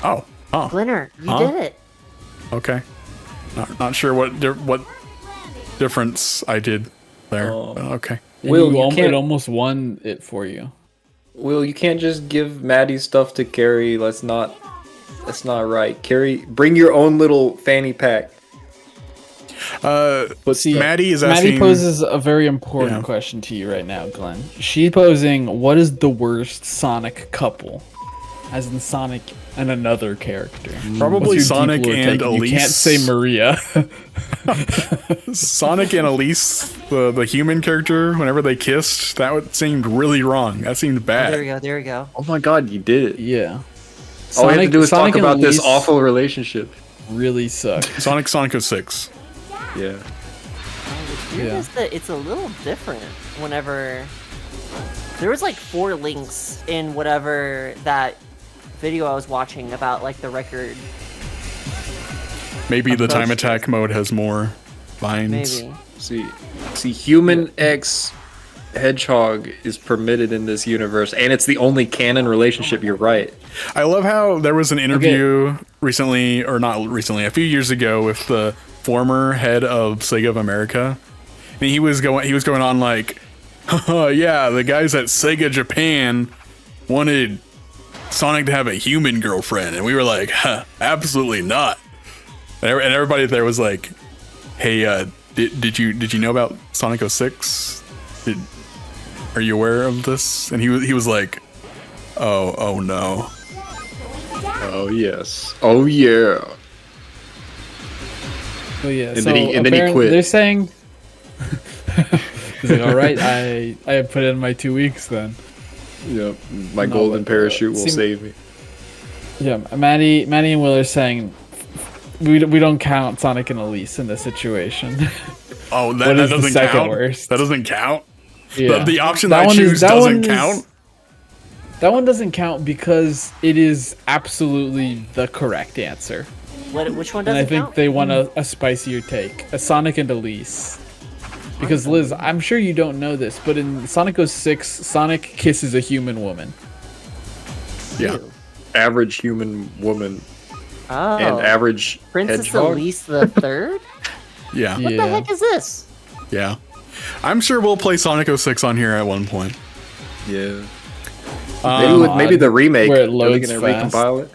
Oh, Glenner, you Huh? did it. okay. Not sure what difference I did there. But okay. Will, you It can't- almost won it for you. Will, you can't just give Maddie stuff to carry. That's not right. Bring your own little fanny pack. But See, Maddie is asking. Maddie poses a very important Yeah. question to you right now, Glenn. She's posing, what is the worst Sonic couple? As in Sonic and another character. Probably What's your Sonic deep lore and take? Elise. You can't say Maria. Sonic and Elise, the human character, whenever they kissed, seemed really wrong. That seemed bad. There we go. There we go. Oh my god, you did it. Yeah. All we have to do is Sonic talk and about this Elise awful relationship. really suck. Sonic 06. Yeah. Weird Yeah. is that it's a little different whenever there was like 4 links in whatever that video I was watching about like the record. Maybe the time Approach. attack mode has more vines. Maybe. See, Human X Hedgehog is permitted in this universe, and it's the only canon relationship. You're right. I love how there was an interview recently, or not recently, a few years ago, with the former head of Sega of America, and he was going on like, yeah, the guys at Sega Japan wanted Sonic to have a human girlfriend, and we were like, absolutely not. And everybody there was like, hey, did you know about Sonic 06? Are you aware of this? And he was like, oh no. Oh yes. Oh yeah. Oh yeah. And so then he quit. They're saying. He's like, all right, I put in my 2 weeks then. Yep, my golden parachute will save me. Yeah, Maddie and Will are saying we don't count Sonic and Elise in this situation. Oh, that doesn't count. Worst? That doesn't count. Yeah. The option that I choose doesn't count. That one doesn't count because it is absolutely the correct answer. Which one doesn't count? And I think they want a spicier take, a Sonic and Elise. Because Liz, I'm sure you don't know this, but in Sonic 06, Sonic kisses a human woman. Yeah. Average human woman. Oh. And average Princess hedgehog? Elise the Third? Yeah. What the heck is this? Yeah. I'm sure we'll play Sonic 06 on here at one point. Yeah. Maybe the remake. Where it loads are they gonna fast. recompile it?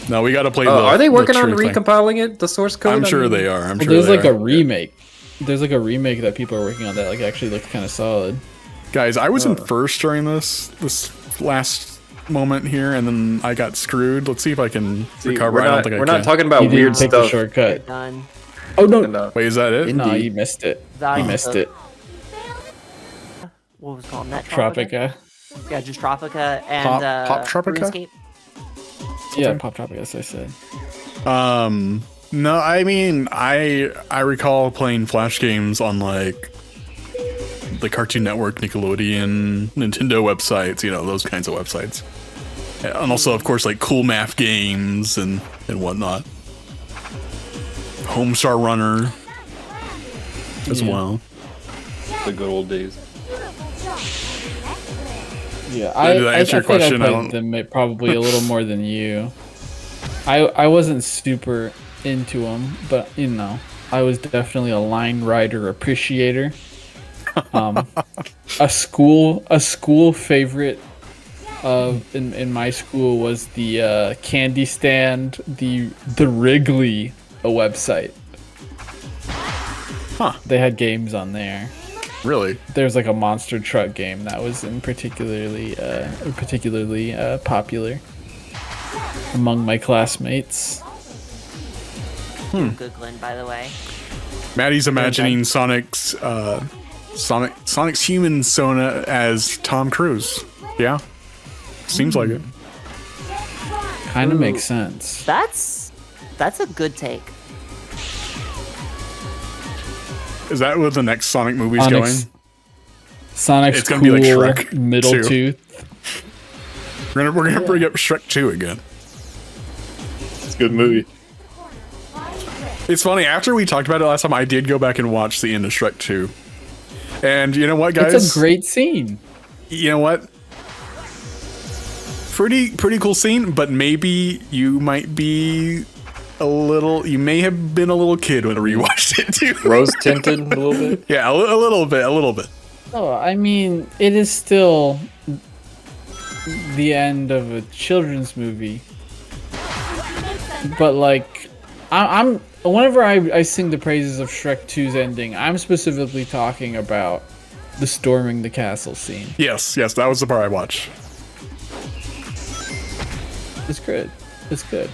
No, we got to play. Are they working on true thing. recompiling it? The source code? I'm sure they are. I'm sure there's they like are. a remake. There's like a remake that people are working on that like actually looks kind of solid. Guys, I was in first during this last moment here, and then I got screwed. Let's see if I can recover. I don't think I can. We're not talking about You weird didn't take stuff. the shortcut. Done. Oh no! Wait, is that it? No, you missed it. You missed it. What was it called? Net Tropica. Yeah, just Tropica and Pop Tropica? RuneScape. Yeah, Pop Tropica, as I said. No, I mean, I recall playing Flash games on like the Cartoon Network, Nickelodeon, Nintendo websites, you know, those kinds of websites. And also, of course, like Cool Math games and whatnot. Homestar Runner as well. The good old days. Yeah, Did I answer your question? I played them probably a little more than you. I wasn't super into them, but you know, I was definitely a line rider appreciator. A school favorite in my school was the candy stand, the Wrigley website. Huh. They had games on there. Really? There's like a monster truck game that was particularly popular among my classmates. Good, Glenn, by the way. Maddie's imagining Sonic's human Sona as Tom Cruise. Yeah, seems like it. Kind of makes sense. That's a good take. Is that where the next Sonic movie's going? Sonic's It's gonna be like Shrek middle 2. tooth. We're gonna bring up Shrek 2 again. It's a good movie. It's funny, after we talked about it last time, I did go back and watch the end of Shrek 2. And you know what, guys? It's a great scene. You know what? Pretty cool scene, but maybe you might be you may have been a little kid when we watched it too. Rose tinted a little bit? Yeah, a little bit. Oh, I mean, it is still the end of a children's movie. But like, I'm whenever I sing the praises of Shrek 2's ending, I'm specifically talking about the storming the castle scene. Yes, that was the part I watched. It's good. It's good.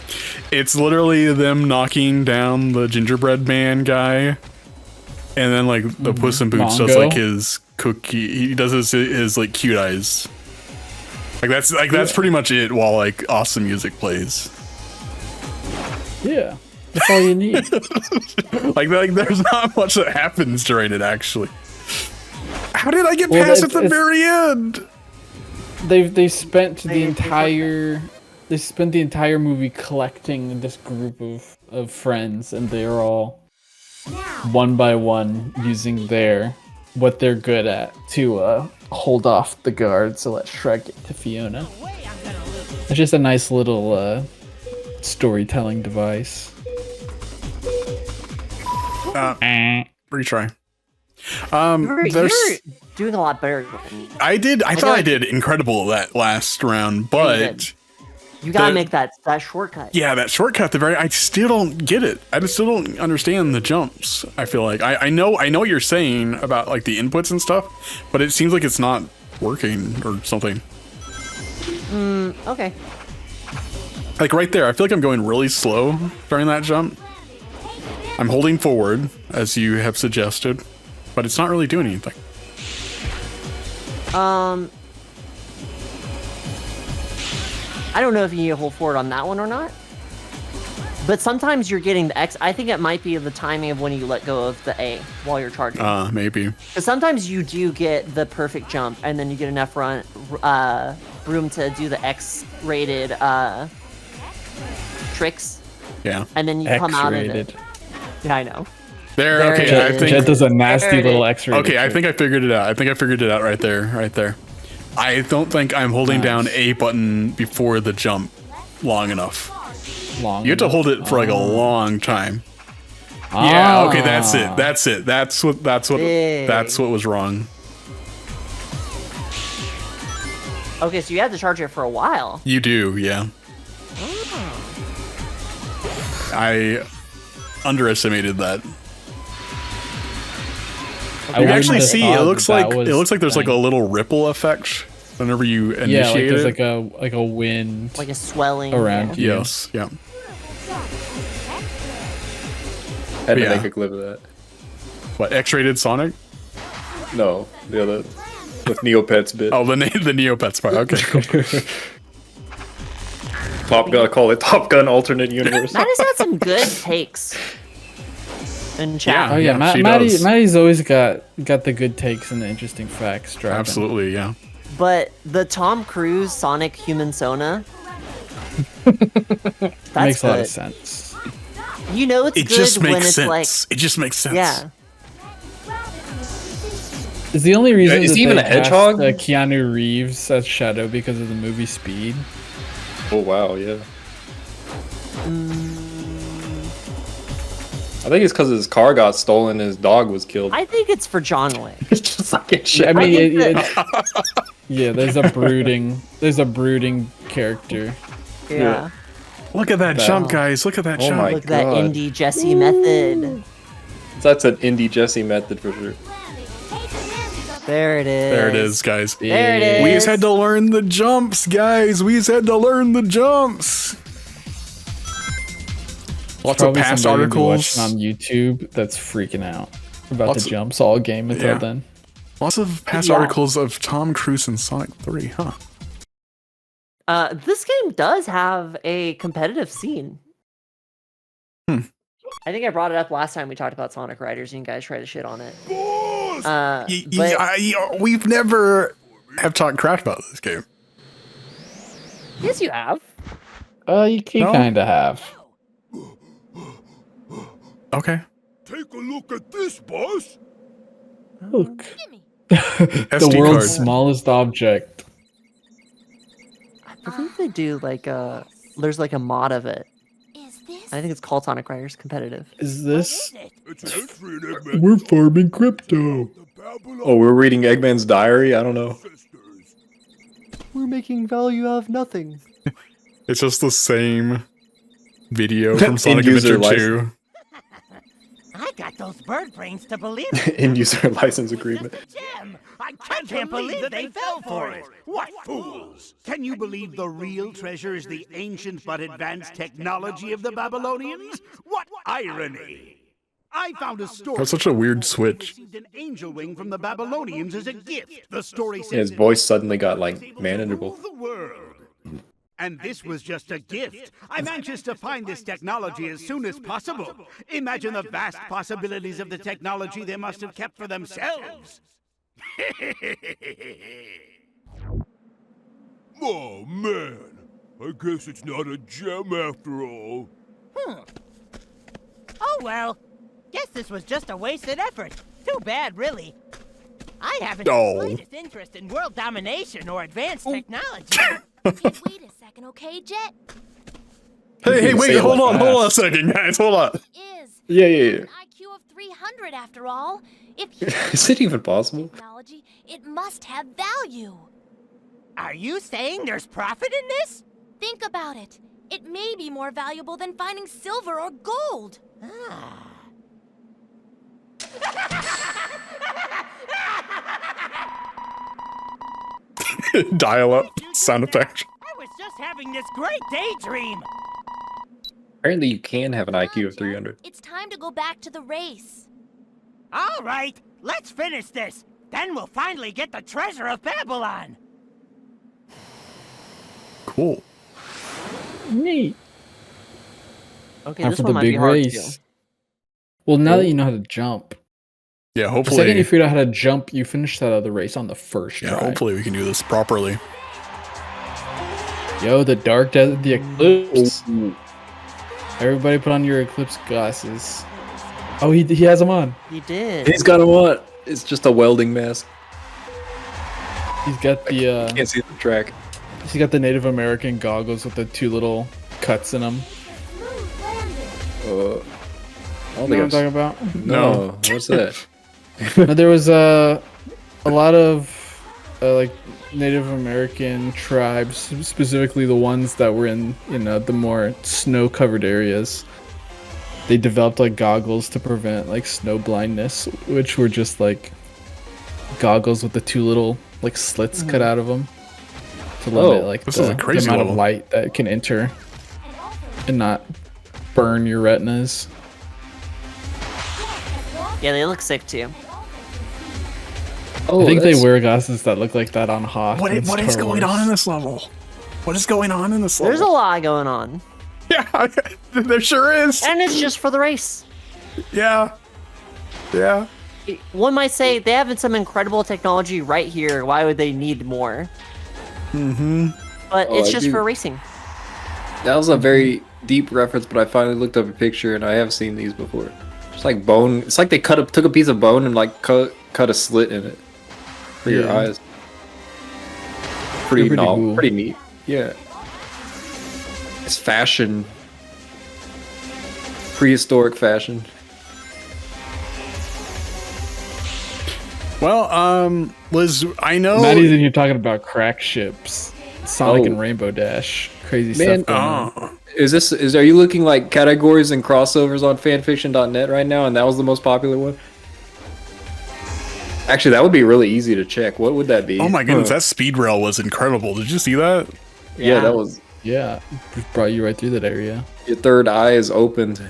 It's literally them knocking down the gingerbread man guy, and then like the Puss in Boots does like his cookie. He does his like cute eyes. That's pretty much it. While like awesome music plays. Yeah, that's all you need. like there's not much that happens during it actually. How did I get past at the very end? They spent the entire movie collecting this group of friends, and they're all one by one using what they're good at to hold off the guards to let Shrek get to Fiona. It's just a nice little storytelling device. Retry. You're doing a lot better. I thought I did incredible that last round, but you gotta make that shortcut. Yeah, that shortcut. I still don't get it. I still don't understand the jumps. I feel like I know what you're saying about like the inputs and stuff, but it seems like it's not working or something. Okay. Like right there, I feel like I'm going really slow during that jump. I'm holding forward, as you have suggested, but it's not really doing anything. I don't know if you need to hold forward on that one or not. But sometimes you're getting the X. I think it might be the timing of when you let go of the A while you're charging. Maybe. Because sometimes you do get the perfect jump, and then you get enough room to do the X-rated tricks. Yeah. And then you come out of it. Yeah, I know. There. There Okay. it I is. think. Jet does a nasty little X-ray. Okay. I think I figured it out. I think I figured it out right there. Right there. I don't think I'm holding down A button before the jump long enough. You have to hold it for like a long time. Yeah, okay, that's it. That's what was wrong. Okay, so you have to charge it for a while. You do, yeah. I underestimated that. You actually see it looks like there's like a little ripple effect whenever you initiate there's it. like a wind, like a swelling around you. Yes, yeah. Had to make a clip of that. What, X-rated Sonic? No, the other with Neopets bit. Oh, the Neopets part. Okay, cool. Top Gun, call it Top Gun alternate universe. Maddie's had some good takes in chat. Oh yeah, Maddie's always got the good takes and the interesting facts. Driving. Absolutely, yeah. But the Tom Cruise Sonic Human Sona, makes a lot good. of sense. You know it's It good just when makes it's sense. like It just makes sense. yeah. Is the only reason is that he even they a hedgehog? cast, Keanu Reeves as Shadow because of the movie Speed? Oh wow, yeah. I think it's because his car got stolen and his dog was killed. I think it's for John Wick. It's just like a shit. I mean, I yeah, there's a brooding character. Yeah. Look at that jump, guys. Look at that jump. my Look at that God. indie Jesse method. That's an indie Jesse method for sure. There it is. There it is, guys. There it is. We just had to learn the jumps, guys. We just had to learn the jumps. Lots of Probably past somebody articles. watching on YouTube that's freaking out about Lots the of- jumps all game until yeah. then. Lots of past Yeah. articles of Tom Cruise in Sonic 3, huh? This game does have a competitive scene. Hmm. I think I brought it up last time we talked about Sonic Riders and you guys tried to shit on it. We've never have talked crap about this game. Yes, you have. You No? kind of have. Okay. Take a look at this, boss. Look, SD the world's card. smallest object. I believe they do like there's like a mod of it. Is this? I think it's called Sonic Riders Competitive. Is this? It's an entry in Eggman's We're farming crypto. the Babylon Oh, we're reading Eggman's diary? I don't know. Sisters. We're making value out of nothing. It's just the same video from Sonic End-user Adventure 2. I got those bird brains to believe it. In user license agreement. Gem! I can't believe they fell for it. What fools! Can you believe the real treasure is the ancient but advanced technology of the Babylonians? What irony! I found a story. That's such a weird about switch. received an angel wing from the Babylonians as a gift. The story says Yeah, his it voice was suddenly got able like to manageable. rule the world. And this was just a gift. I'm anxious to find this technology as soon as possible. Imagine the vast possibilities of the technology they must have kept for themselves. Oh, man. I guess it's not a gem after all. Oh well. Guess this was just a wasted effort. Too bad, really. I haven't Oh. the slightest interest in world domination or advanced technology. Hey, wait a second, okay, Jet? Hey, Say wait, it hold like on a that. second, guys, hold on. Is Yeah. an IQ of 300 after all. If you Is it even possible? technology, it must have value. Are you saying there's profit in this? Think about it. It may be more valuable than finding silver or gold. Dial up sound effect. I was just having this great daydream. Apparently you can have an IQ of 300. It's time time to go back to the race. All right, let's finish this. Then we'll finally get the treasure of Babylon. Cool. Neat. Okay, Time this for one the might be big hard race. too. Well, now that you know how to jump, Yeah, the hopefully. second you figure out how to jump, you finish that other race on the first Yeah, try. hopefully we can do this properly. Yo, the dark desert, the eclipse. Everybody put on your eclipse glasses. Oh, he has them on. He did. He's got a what? It's just a welding mask. He's got the Can't see the track. he's got the Native American goggles with the two little cuts in them. I don't You know what I'm talking about? No, what's that? No, there was a lot of like Native American tribes, specifically the ones that were in the more snow-covered areas. They developed like goggles to prevent like snow blindness, which were just like goggles with the two little like slits cut out of them to limit like this is a the crazy amount level. of light that can enter and not burn your retinas. Yeah, they look sick too. Oh, I think they that's- wear glasses that look like that on Hawk. What in is Star going Wars. on in this level? What is going on in this level? There's a lot going on, Yeah, there sure is. and it's just for the race. Yeah. Yeah. One might say they have some incredible technology right here. Why would they need more? Mm-hmm. But Oh, it's I just do- for racing. That was a very deep reference, but I finally looked up a picture and I have seen these before. It's like bone. It's like they took a piece of bone and like cut a slit in it for your Yeah. eyes. Pretty They're pretty novel, cool. pretty neat. Yeah. It's fashion. Prehistoric fashion. Well, Liz, I know. Maddie's in here talking about crack ships, Sonic Oh. and Rainbow Dash, crazy Man, stuff going on. Are you looking like categories and crossovers on fanfiction.net right now and that was the most popular one? Actually, that would be really easy to check. What would that be? Oh my goodness, that speed rail was incredible. Did you see that? Yeah, that was Yeah, just brought you right through that area. your third eye is opened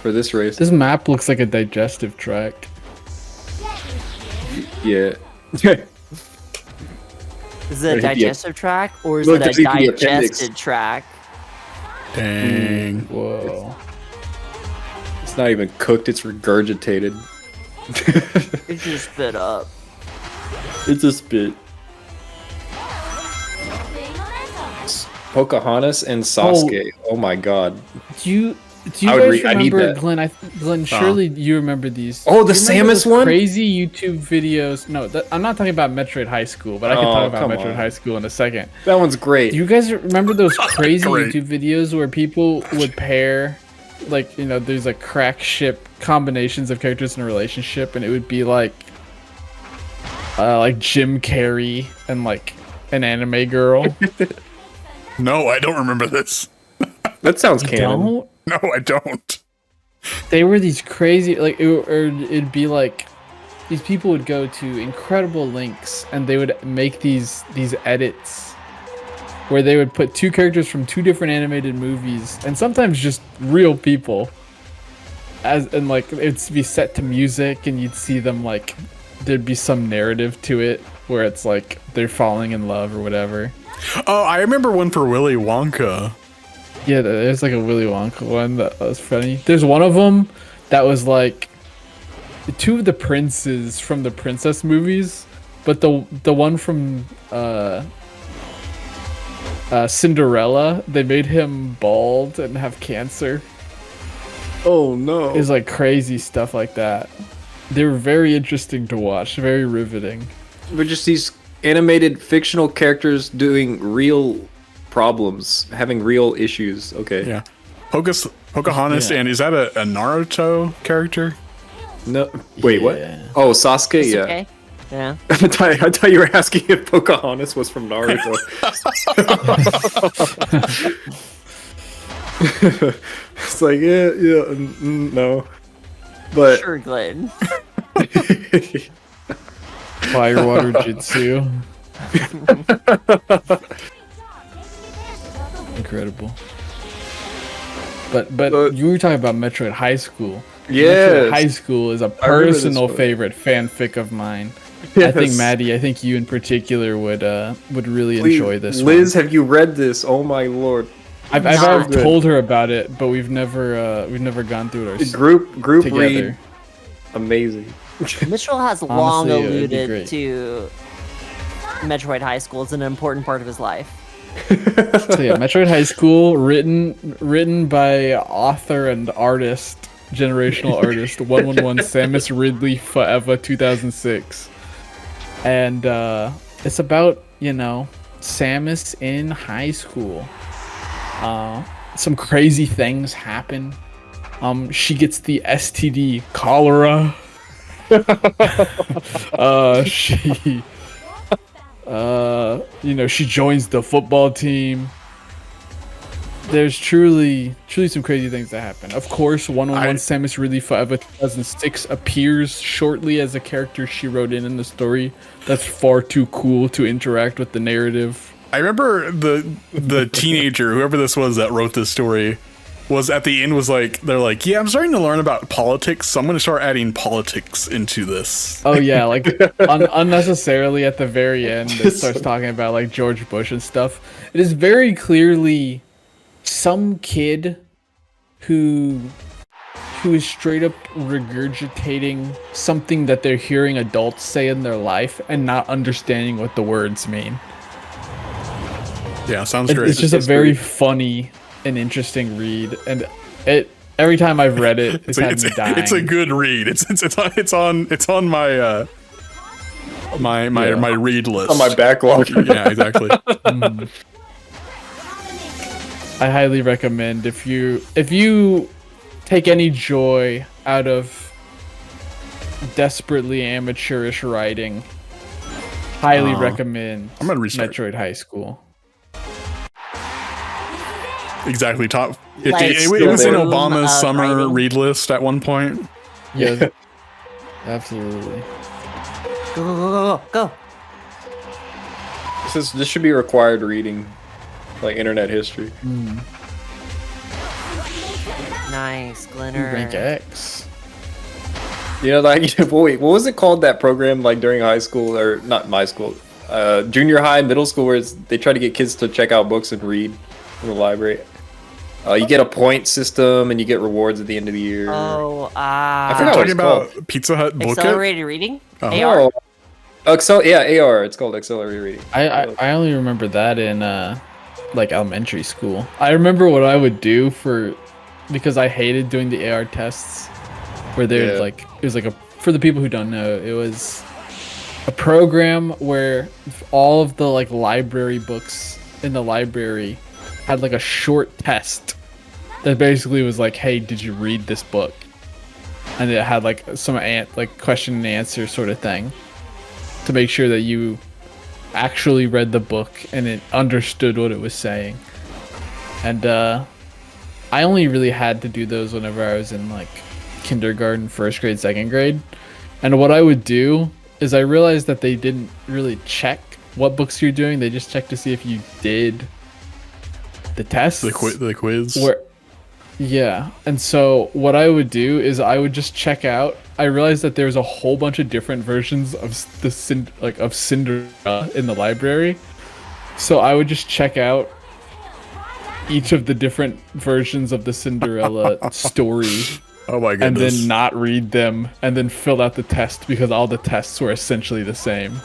for this race. This map looks like a digestive tract. Yeah. Is it a Or the- digestive track or is Look, it a there's even the appendix. digested track? Dang. Whoa. It's not even cooked, it's regurgitated. It's just spit up. It's a spit. Pocahontas and Sasuke. Oh, my god. Do you I would guys I need remember, that. Glenn, surely you remember these. Oh, the Do you remember Samus those one? Crazy YouTube videos. No, I'm not talking about Metroid High School, but I can Oh, talk about come Metroid on. High School in a second. That one's great. Do you guys remember those crazy Great. YouTube videos where people would pair, like, there's like crack ship combinations of characters in a relationship, and it would be like Jim Carrey and like an anime girl? No, I don't remember this. That sounds You canon. don't? No, I don't. They were these crazy, like, it'd be like these people would go to incredible links and they would make these edits where they would put two characters from two different animated movies and sometimes just real people and like it'd be set to music and you'd see them like there'd be some narrative to it where it's like they're falling in love or whatever. Oh, I remember one for Willy Wonka. Yeah, there's like a Willy Wonka one that was funny. There's one of them that was like two of the princes from the princess movies, but the one from Cinderella, they made him bald and have cancer. Oh no. It's like crazy stuff like that. They were very interesting to watch, very riveting. We're just these animated fictional characters doing real problems, having real issues. Okay. Yeah. Pocahontas, Yeah. and is that a Naruto character? No. Wait, what? Yeah. Oh, Sasuke. It's Yeah. okay. Yeah. I thought you were asking if Pocahontas was from Naruto. It's like no. But Sure, Glenn. Fire water jutsu. Incredible. But you were talking about Metroid High School. Yes. High School is a remember this personal one. favorite fanfic of mine. I think Yes. Maddie, I think you in particular would really Please, enjoy this Liz, one. have you read this? Oh my lord. I've Not good. told her about it, but we've never gone through it Group together. read. Amazing. Mitchell has long Honestly, it'd be alluded great. to Metroid High School as an important part of his life. So yeah, Metroid High School, written by author and artist, generational artist 111 Samus Ridley Forever 2006, and it's about Samus in high school. Some crazy things happen. She gets the STD cholera. She joins the football team. There's truly some crazy things that happen. Of course, 111 Samus Ridley Forever 2006 appears shortly as a character she wrote in the story. That's far too cool to interact with the narrative. I remember the teenager, whoever this was that wrote this story, was at the end was like, they're like, yeah, I'm starting to learn about politics, so I'm going to start adding politics into this. Oh yeah, like unnecessarily at the very end, it starts talking about like George Bush and stuff. It is very clearly some kid who is straight up regurgitating something that they're hearing adults say in their life and not understanding what the words mean. Yeah, sounds great. It's just a very funny and interesting read, and every time I've read it, it's had me dying. It's a good read. It's on my my read list. On my backlog. Yeah, exactly. I highly recommend if you take any joy out of desperately amateurish writing, highly recommend I'm gonna restart. Metroid High School. Exactly, top 50. Like, It was in boom, Obama's summer writing. read list at one point. Yeah, absolutely. Go. This should be required reading, like internet history. Nice, Glinner. Rank X. Like, wait, what was it called, that program, like during high school, or not my school, junior high, middle school, where they try to get kids to check out books and read in the library? You get a point system and you get rewards at the end of the year. Oh, I We're forgot what talking it's about called. Pizza Hut Book It. accelerated reading? Oh. AR? AR. It's called accelerated reading. I only remember that in like elementary school. I remember what I would do because I hated doing the AR tests, where they're Yeah. like, it was like for the people who don't know, it was a program where all of the like library books in the library had like a short test that basically was like, hey, did you read this book? And it had like some like question and answer sort of thing to make sure that you actually read the book and it understood what it was saying. And I only really had to do those whenever I was in like kindergarten, first grade, second grade. And what I would do is I realized that they didn't really check what books you're doing. They just checked to see if you did the test. The quiz. Yeah, and so what I would do is I would just check out. I realized that there's a whole bunch of different versions of of Cinderella in the library, so I would just check out each of the different versions of the Cinderella story, Oh my and goodness. then not read them, and then fill out the test because all the tests were essentially the same.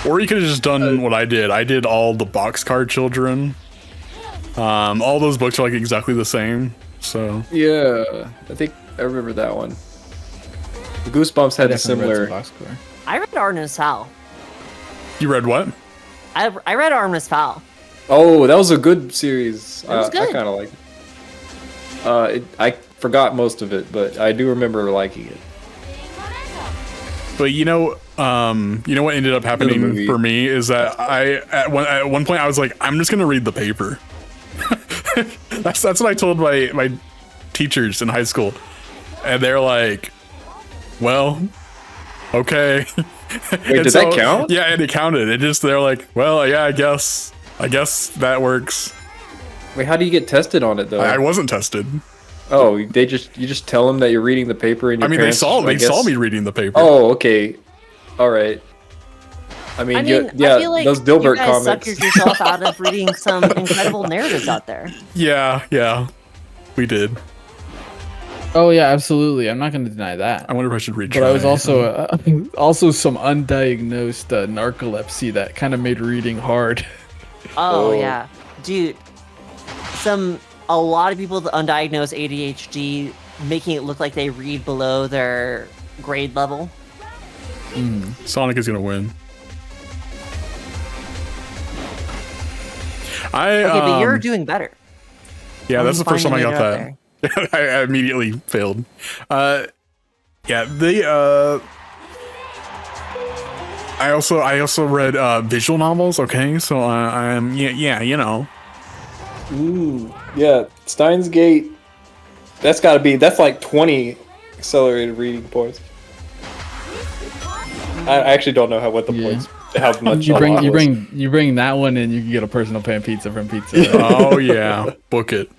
Or you could have just done what I did. I did all the Boxcar Children. All those books are like exactly the same. So Yeah, I think I remember that one. Goosebumps had a Definitely read similar. some Boxcar. I read Artemis Fowl. you read what? I read Artemis Fowl. Oh, that was a good series. was I good. kind of liked it. I forgot most of it, but I do remember liking it. But you know what ended up happening movie. for me is that at one point I was like, I'm just gonna read the paper. that's what I told my teachers in high school, and they're like, well, okay. Wait, did that count? Yeah, and it counted. They're like, well, yeah, I guess that works. Wait, how do you get tested on it though? I wasn't tested. Oh, you just tell them that you're reading the paper and your I mean, parents, they saw me reading the paper. Oh, okay. All right. I mean, I feel like those Dilbert you guys comics. suckered yourself out of reading some incredible narratives out there. Yeah, we did. Oh yeah, absolutely. I'm not going to deny that. I wonder if I should read. But I was also also some undiagnosed narcolepsy that kind of made reading hard. Oh yeah, dude. A lot of people with undiagnosed ADHD making it look like they read below their grade level. Sonic is gonna win. But you're doing better. Yeah, that's the first time I got finding that. I immediately failed. I also read visual novels. Okay, so I'm you know. Ooh, yeah, Steins Gate. That's like 20 accelerated reading points. I actually don't know what the points. How much you bring that one in, you can get a personal pan pizza from Pizza Hut. Oh yeah, book it.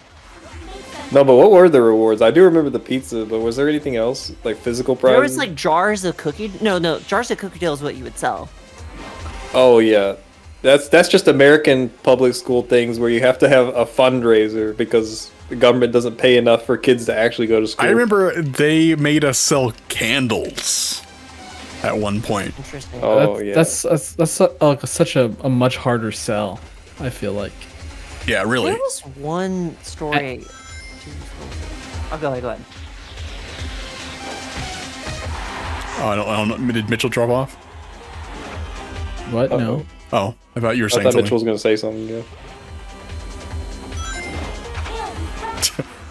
No, but what were the rewards? I do remember the pizza, but was there anything else like physical prizes? There was like jars of cookie. No, jars of cookie dough is what you would sell. Oh yeah, that's just American public school things where you have to have a fundraiser because the government doesn't pay enough for kids to actually go to school. I remember they made us sell candles at one point. Interesting. Oh yeah, That's such a much harder sell. I feel like. Yeah, really. There was one story. Oh, go ahead. Oh, I don't know. Did Mitchell drop off? What? No. Oh, I thought you were I saying thought something. Mitchell was gonna say something. Yeah.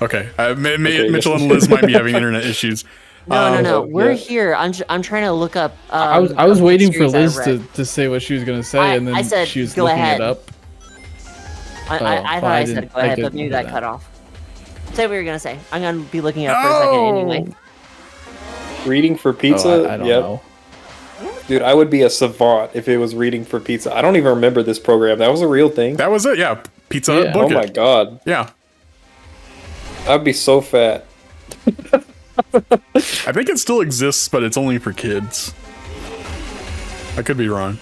Okay. Mitchell and Liz might be having internet issues. No. We're yeah. here. I'm trying to look up. I was waiting for series Liz to say what she was gonna say, and then I said, she was "Go looking ahead." it up. I thought well, I said go ahead, but maybe that cut off. Say what you're gonna say. I'm gonna be looking up for a second anyway. Reading for pizza? Oh, I don't know. Dude, I would be a savant if it was reading for pizza. I don't even remember this program. That was a real thing. That was it. Yeah, Pizza Hut. Yeah. Book Oh my it. god. Yeah, I'd be so fat. I think it still exists, but it's only for kids. I could be wrong.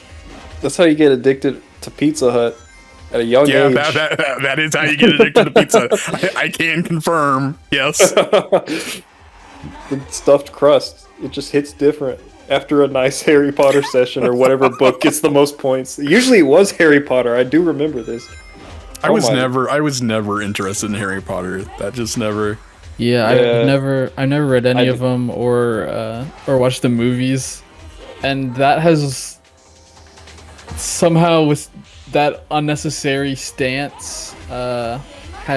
That's how you get addicted to Pizza Hut at a young Yeah, age. that is how you get addicted to pizza. I can confirm. Yes. The stuffed crust. It just hits different after a nice Harry Potter session or whatever book gets the most points. Usually it was Harry Potter. I do remember this. I was never interested in Harry Potter. That just never. Yeah, Yeah. I've never read any of them or watched the movies, and that has somehow with that unnecessary stance has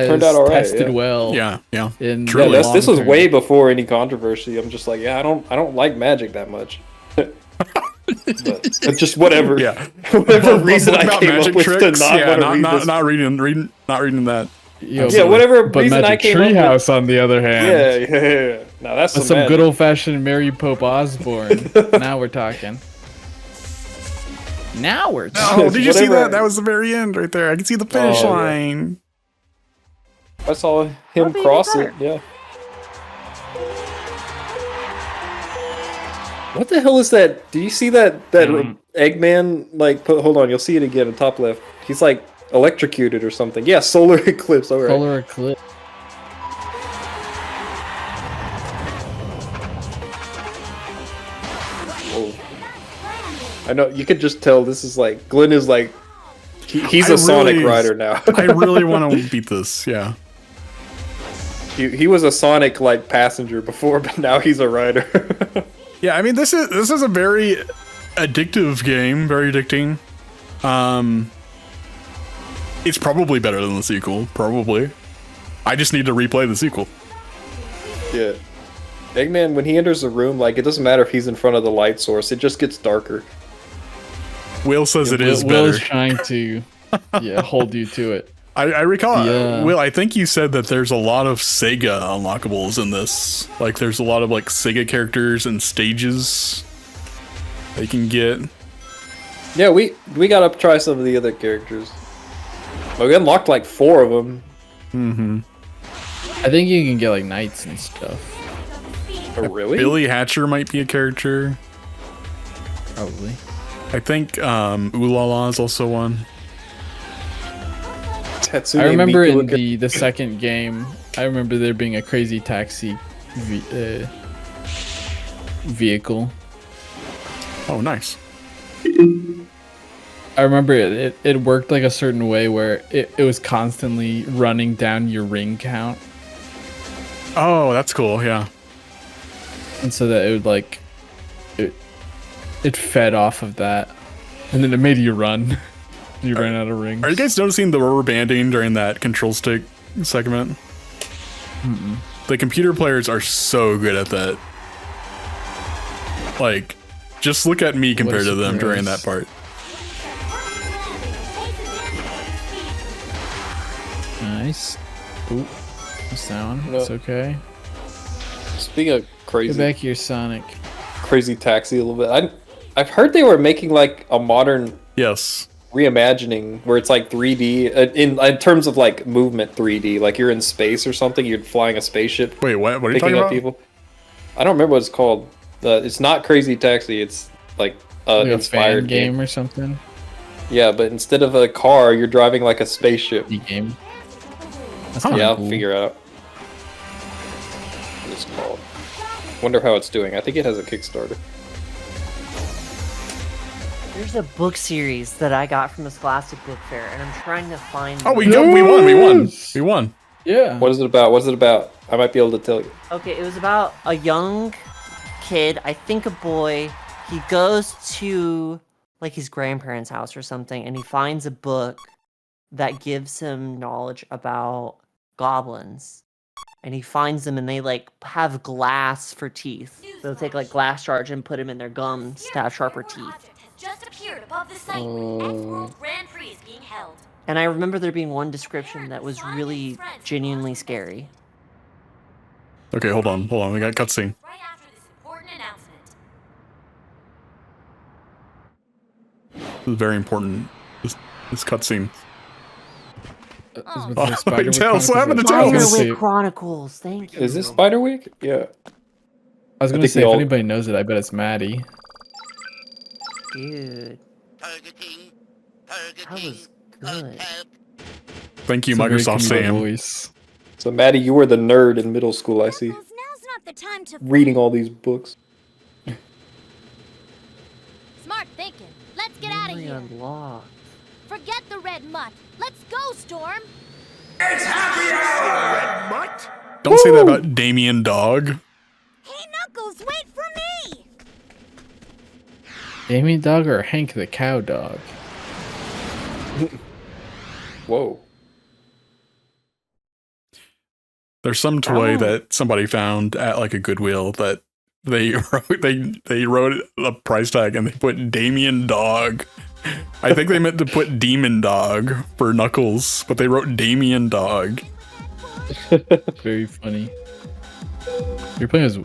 Turned out all right, tested yeah. well. Yeah. In True. Yeah, the this long was term. way before any controversy. I'm just like, yeah, I don't like magic that much. but just whatever. Yeah. Whatever reason What I about came up magic with tricks? to not Yeah, want to read this. not reading that. Yo, Yeah, whatever But reason I Magic came up with. Treehouse, on the other hand, Yeah. Now that's with some some good magic. old-fashioned Mary Pope Osborne. Now we're talking. Now we're talking. Oh, did you see Whatever. that? That was the very end right there. I can see the finish Oh, yeah. line. I saw him be cross better. it. Yeah. What the hell is that? Do you see that Eggman? Like, hold on, you'll see it again in top left. He's like electrocuted or something. Yeah, solar eclipse. All right. Solar eclipse. Whoa. I know you could just tell this is like Glenn is like he's I a Sonic really- rider now. I really want to beat this. Yeah. he was a Sonic like passenger before, but now he's a rider. Yeah, I mean this is a very addictive game, very addicting. It's probably better than the sequel, probably. I just need to replay the sequel. Yeah. Eggman, when he enters a room, like, it doesn't matter if he's in front of the light source, it just gets darker. Will says it is Will better. is trying to hold you to it. I recall, Yeah. Will, I think you said that there's a lot of Sega unlockables in this. Like, there's a lot of, like, Sega characters and stages they can get. Yeah, we gotta try some of the other characters. But we unlocked like 4 of them. Mm-hmm. I think you can get like knights and stuff. Oh, really? Billy Hatcher might be a character. Probably. I think Ulala is also one. Tatsune I remember Miku in looking- the second game, I remember there being a crazy taxi vehicle. Oh, nice. I remember it worked like a certain way where it was constantly running down your ring count. Oh, that's cool. Yeah. And so that it would like it fed off of that. And then it made you run. You ran out of rings. Are you guys noticing the rubber banding during that control stick segment? The computer players are so good at that. Like, just look at me compared to them during that part. Nice. Ooh. What's that one? No. It's okay. Speaking of Get crazy, back here, Sonic. crazy taxi a little bit. I've heard they were making like a modern Yes. reimagining where it's like 3D in terms of like movement 3D. Like you're in space or something. You're flying a spaceship. Wait, what? What are you Picking talking up about? people. I don't remember what it's called. It's not Crazy Taxi. It's like Like a inspired fan game or something. Yeah, but instead of a car, you're driving like a spaceship. The game. That's Huh. kinda Yeah, I'll cool. figure out what it's called. Wonder how it's doing. I think it has a Kickstarter. There's a book series that I got from a Scholastic Book Fair, and I'm trying to find. Oh, we the- won. Yeah. What is it about? What's it about? I might be able to tell you. Okay, it was about a young kid, I think a boy. He goes to like his grandparents' house or something, and he finds a book that gives him knowledge about goblins. And he finds them, and they like have glass for teeth. So they'll take like glass shards and put them in their gums to have sharper teeth. Just appeared above the site. X-World Grand Prix is being held. And I remember there being one description that was really genuinely scary. Okay, hold on. We got cutscene. Right after this important announcement. This is very important. This cutscene. Is Oh, with Oh, the Spiderwick Tails, what happened to Chronicles? Tails? I was gonna say- Spiderwick Chronicles, thank you. Is this Spiderwick? Yeah. I was I gonna think say, we if all- anybody knows it, I bet it's Maddie. Dude, that was good. Thank you, It's a very Microsoft comedic Sam. voice. So Maddie, you were the nerd in middle school. I see. Now's not the time to Reading all these books. Smart thinking. Let's get out of Memory here. unlocked. Forget the red mutt. Let's go, Storm. Mutt? Don't say that about Damien Dog. Hey, Knuckles, wait for me. Damien Dog or Hank the Cow Dog? Whoa. There's some toy Oh. that somebody found at like a Goodwill that they wrote a price tag and they put Damien Dog. I think they meant to put Demon Dog for Knuckles, but they wrote Damien Dog. Very funny. You're playing as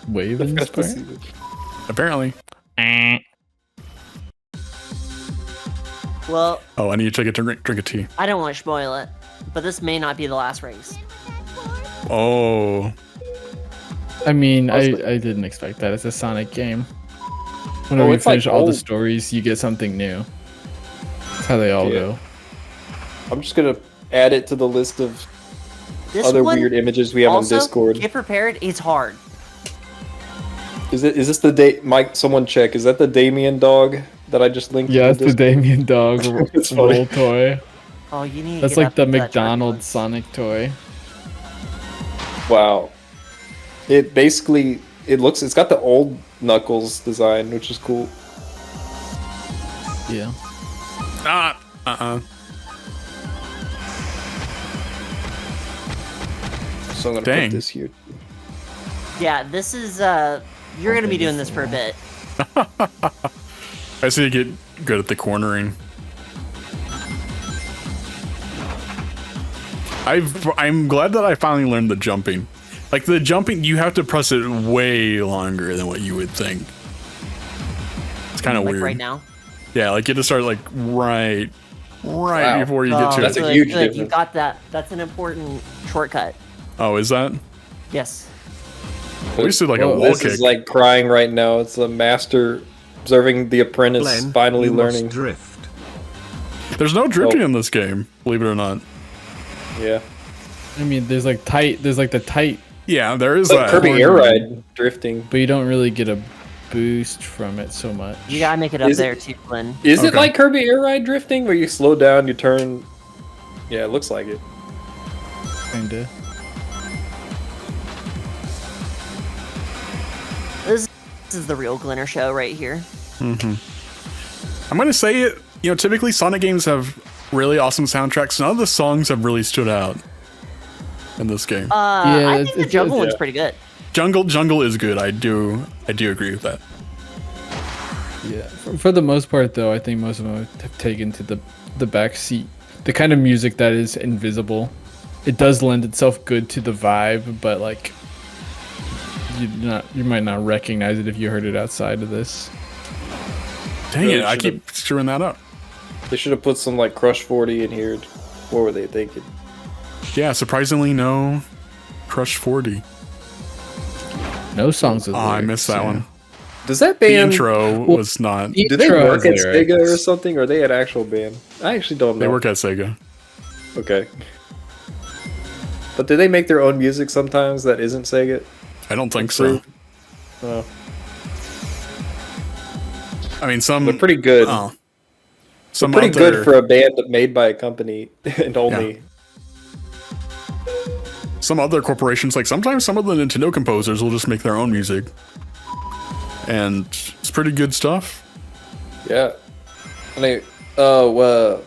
Wave in this part? Apparently. Well, Oh, I need to take a drink of tea. I don't want to spoil it, but this may not be the last race. Oh. I mean, I Mostly. didn't expect that. It's a Sonic game. Whenever you it's like finish all the old. stories, you get something new. That's how they all Yeah. go. I'm just gonna add it to the list of This other one, weird images we have also, on Discord. Get prepared, it's hard. Is this the Mike? Someone check. Is that the Damien Dog that I just linked? Yeah, in it's the Discord? Damien Dog It's funny. roll toy. Oh, you need to That's get like up the into that McDonald's turbulence. Sonic toy. Wow. It basically it's got the old Knuckles design, which is cool. Yeah. So I'm gonna Dang. put this here. Yeah, this is, you're gonna be doing this for a bit. I see you get good at the cornering. I'm glad that I finally learned the jumping. Like the jumping, you have to press it way longer than what you would think. It's kind of Like weird. right now. Yeah, like you have to start like right Wow. before you get to That's it. a huge You difference. got that. That's an important shortcut. Oh, is that? Yes. We just did like a Whoa, wall this kick. is like crying right now. It's a master observing the apprentice Glenn, finally you learning. must drift. There's no drifting in this game, believe it or not. Yeah. I mean, there's like the tight, Yeah, there is Like that. Kirby Air Ride drifting. but you don't really get a boost from it so much. You gotta make it up Is it- there too, Glenn. Is it Okay. like Kirby Air Ride drifting where you slow down, you turn? Yeah, it looks like it. Kinda. This is the real Glenner show right here. I'm gonna say it. You know, typically Sonic games have really awesome soundtracks. None of the songs have really stood out in this game. I think the it's- jungle yeah. one's pretty good. Jungle is good. I do agree with that. Yeah. For the most part, though, I think most of them have taken to the back seat. The kind of music that is invisible, it does lend itself good to the vibe, but like you might not recognize it if you heard it outside of this. Dang Really it! I should've- keep screwing that up. They should have put some like Crush 40 in here. What were they thinking? Yeah, surprisingly, no Crush 40. No songs with Oh, I lyrics, missed that yeah. one. Does that The band? intro was not. the Do they intro work at has Sega or lyrics. something, or are they an actual band? I actually don't know. They work at Sega. Okay. But do they make their own music sometimes that isn't Sega? I don't think so. Oh, I mean, some. they're pretty good. Oh. Some Pretty other- good for a band made by a company and only. some other corporations. Like sometimes some of the Nintendo composers will just make their own music, and it's pretty good stuff. Yeah. And they, oh,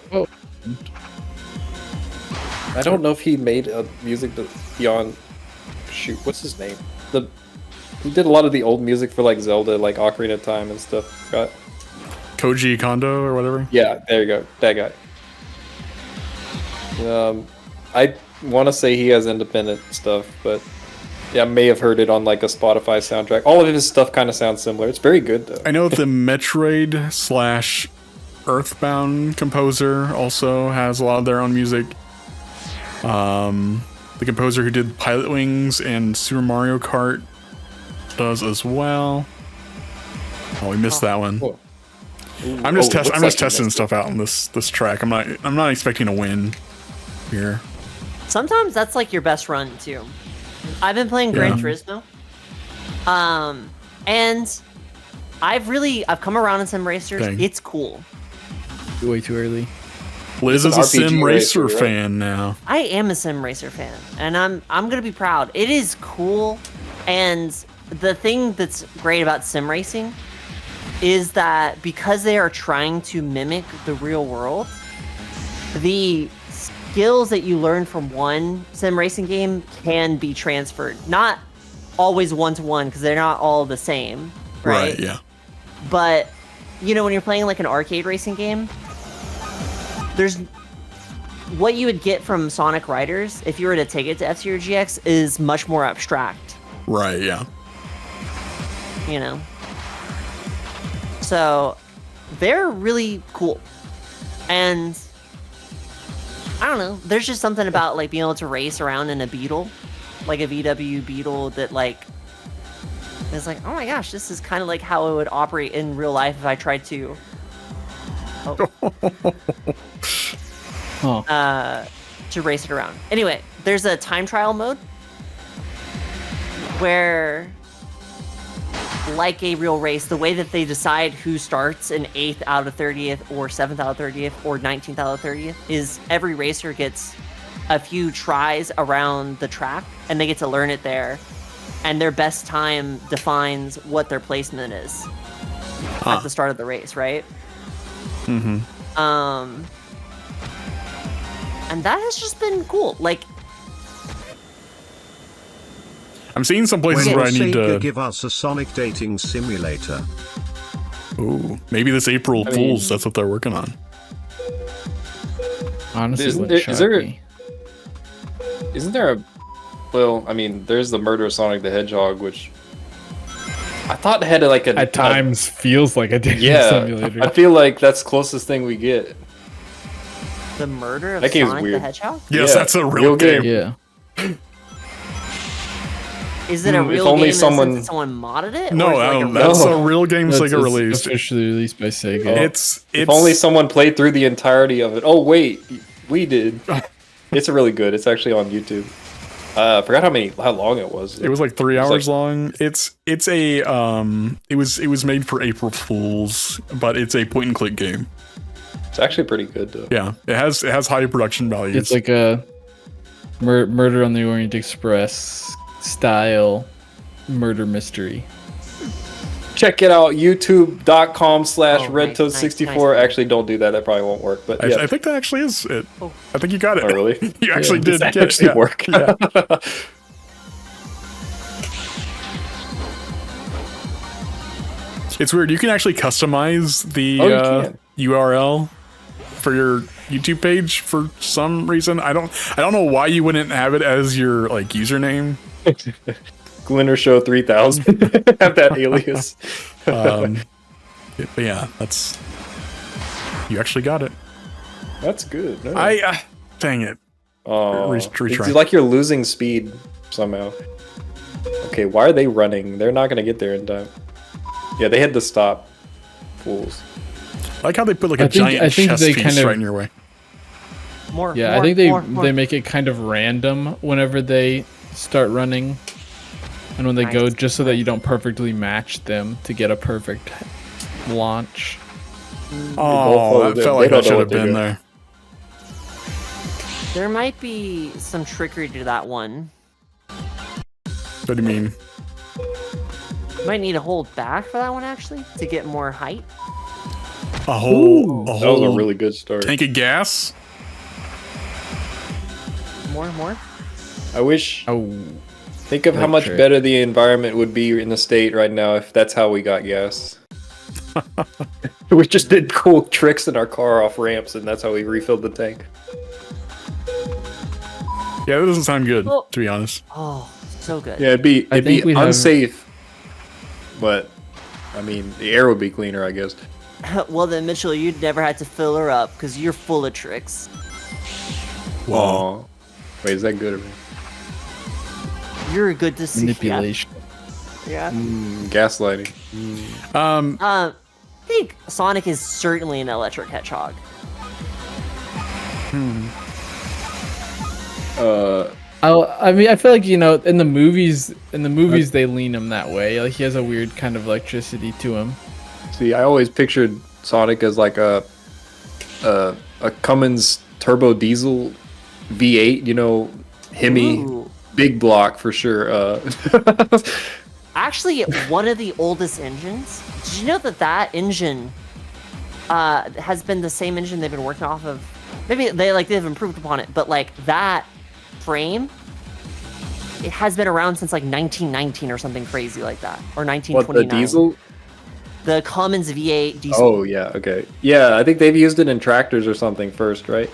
I don't know if he made music beyond. Shoot, what's his name? He did a lot of the old music for like Zelda, like Ocarina of Time and stuff. Got Koji Kondo or whatever. Yeah, there you go. That guy. I want to say he has independent stuff, but yeah, I may have heard it on like a Spotify soundtrack. All of his stuff kind of sounds similar. It's very good though. I know the Metroid / Earthbound composer also has a lot of their own music. The composer who did Pilot Wings and Super Mario Kart does as well. Oh, we missed that one. Cool. I'm just looks I'm like just he testing missed stuff out on this track. I'm not expecting a win here. Sometimes that's like your best run too. I've been playing Gran Yeah. Turismo, and I've come around in Sim Racers. Dang. It's cool. Way too early. Liz It's is an a RPG Sim racer, Racer right? fan now. I am a Sim Racer fan, and I'm gonna be proud. It is cool, and the thing that's great about sim racing is that because they are trying to mimic the real world, the skills that you learn from one sim racing game can be transferred. Not always one-to-one, because they're not all the same, right? Yeah. But, you know, when you're playing like an arcade racing game, there's what you would get from Sonic Riders if you were to take it to F-Zero GX is much more abstract, Right. Yeah. you know? So they're really cool. And I don't know, there's just something about like being able to race around in a Beetle, like a VW Beetle, that like is like, oh my gosh, this is kind of like how it would operate in real life if I tried to race it around. Anyway, there's a time trial mode where, like a real race, the way that they decide who starts in 8th out of 30th or 7th out of 30th or 19th out of 30th is every racer gets a few tries around the track and they get to learn it there, and their best time defines what their placement is at the start of the race, right? Mm-hmm. And that has just been cool. Like, I'm seeing some places When where will I need Sega to. give us a Sonic dating simulator? Ooh, maybe this April I mean- Fools. That's what they're working on. Honestly, Is- wouldn't is shock there- me. Isn't there a? Well, I mean, there's the Murder of Sonic the Hedgehog, which I thought had like a At times feels like a dating Yeah, simulator. I feel like that's the closest thing we get. the murder of That game's Sonic the weird. Hedgehog? Yes, Yeah, that's a real real game. game. Yeah. Is it a If real only game in the sense someone- that someone modded it? No, Or is it like a that's real- a real game That's Sega released. officially released by Sega. It's If only someone played through the entirety of it. Oh wait, we did. It's really good. It's actually on YouTube. I forgot how long it was. It was like 3 hours like- long. It's a it was made for April Fools, but it's a point and click game. It's actually pretty good though. Yeah, it has high production values. It's like a Murder on the Orient Express style murder mystery. Check it out, Oh, youtube.com/redtoad64. nice. Actually, don't do that. That probably won't work. But yeah. I think that actually is it. I think you got it. Oh, really? You actually Does did that get actually it. work? Yeah. It's weird. You can actually customize the Oh, you can. URL for your YouTube page for some reason. I don't know why you wouldn't have it as your like username. Glinner Show 3000. Have that alias. But yeah, that's you actually got it. That's good. No. Dang it. Oh, retry. it's like you're losing speed somehow. Okay, why are they running? They're not gonna get there in time. Yeah, they had to stop. Fools. I like how they put like a I think giant chess they piece kind of- right in your way. More. Yeah, more, I think they more. make it kind of random whenever they start running, and when they go, Nice. just so that you don't perfectly match them to get a perfect launch. Oh, that they felt like don't that know should have what they're been doing. there. There might be some trickery to that one. What do you mean? Might need to hold back for that one actually to get more height. A whole That was a really good start. tank of gas? More. I wish. Oh, Think of how much Electric. better the environment would be in the state right now if that's how we got gas. We just did cool tricks in our car off ramps, and that's how we refilled the tank. Yeah, that doesn't sound good, Well- to be honest. Oh, so good. Yeah, it'd be I think we have- unsafe, but I mean the air would be cleaner, I guess. Well then, Mitchell, you'd never had to fill her up because you're full of tricks. Aw. Wait, is that good or bad? You're good to see. manipulation. Yeah. Gaslighting. I think Sonic is certainly an electric hedgehog. I mean, I feel like in the movies, they lean him that way. Like he has a weird kind of electricity to him. See, I always pictured Sonic as like a Cummins turbo diesel V8, Hemi, Ooh. big block for sure. Actually, one of the oldest engines. Did you know that engine has been the same engine they've been working off of? Maybe they've improved upon it, but like that frame, it has been around since like 1919 or something crazy like that, or What, 1929. the diesel? The Cummins V8 diesel. Oh, yeah, okay. Yeah, I think they've used it in tractors or something first, right?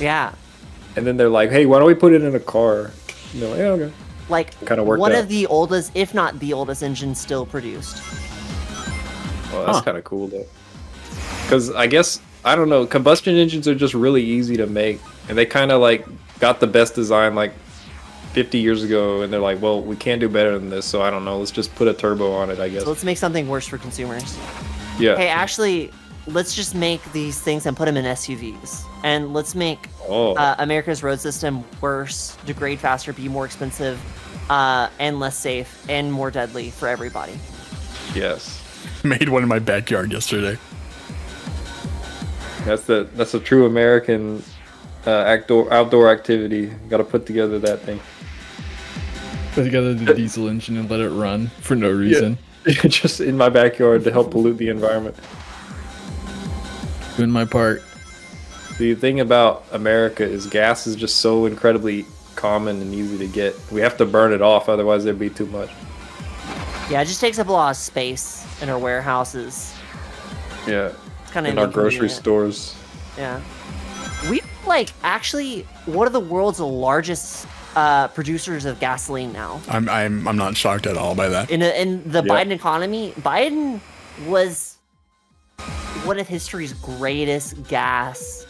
Yeah. And then they're like, hey, why don't we put it in a car? And they're like, yeah, okay. Like Kinda worked one out. of the oldest, if not the oldest engines still produced. Well, that's kind of cool, though. Because I guess, I don't know, combustion engines are just really easy to make. And they kind of like got the best design like 50 years ago. And they're like, well, we can't do better than this. So I don't know, let's just put a turbo on it, I guess. So let's make something worse for consumers. Yeah. Hey, actually, let's just make these things and put them in SUVs. And let's make Oh. America's road system worse, degrade faster, be more expensive, and less safe, and more deadly for everybody. Yes. Made one in my backyard yesterday. That's a true American outdoor activity. Got to put together that thing. Put together the diesel engine and let it run for no reason. Just in my backyard to help pollute the environment. Doing my part. The thing about America is gas is just so incredibly common and easy to get. We have to burn it off, otherwise there'd be too much. Yeah, it just takes up a lot of space in our warehouses. Yeah. It's kind of In our grocery stores. Yeah. We actually one of the world's largest producers of gasoline now. I'm not shocked at all by that. In the Yeah. Biden economy, Biden was one of history's greatest gas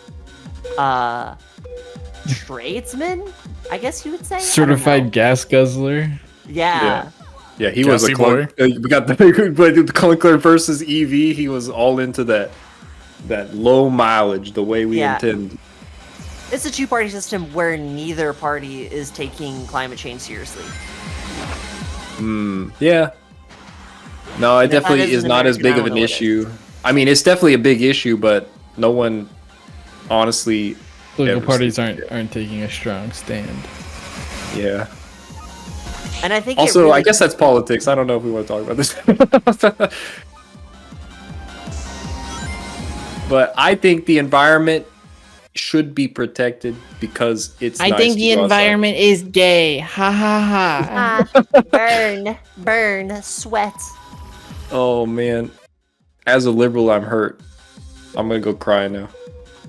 tradesmen, I guess you would say. I don't Certified know. gas guzzler. Yeah. Yeah, he was a Gassy clunk. boy. We got the clunker versus EV. He was all into that low mileage, the way we Yeah. intend. It's a two-party system where neither party is taking climate change seriously. Yeah. No, it And if that definitely is is an not as American, big I of don't an know what issue. I mean, it's definitely a big issue, but no one honestly. Political ever parties sees aren't taking a strong stand. it. Yeah. And I think Also, it really, I guess that's politics. I don't know if we want to talk about this. But I think the environment should be protected because it's. I nice think to the go outside. environment is gay. Ha ha ha. burn, sweat. Oh man, as a liberal, I'm hurt. I'm gonna go cry now.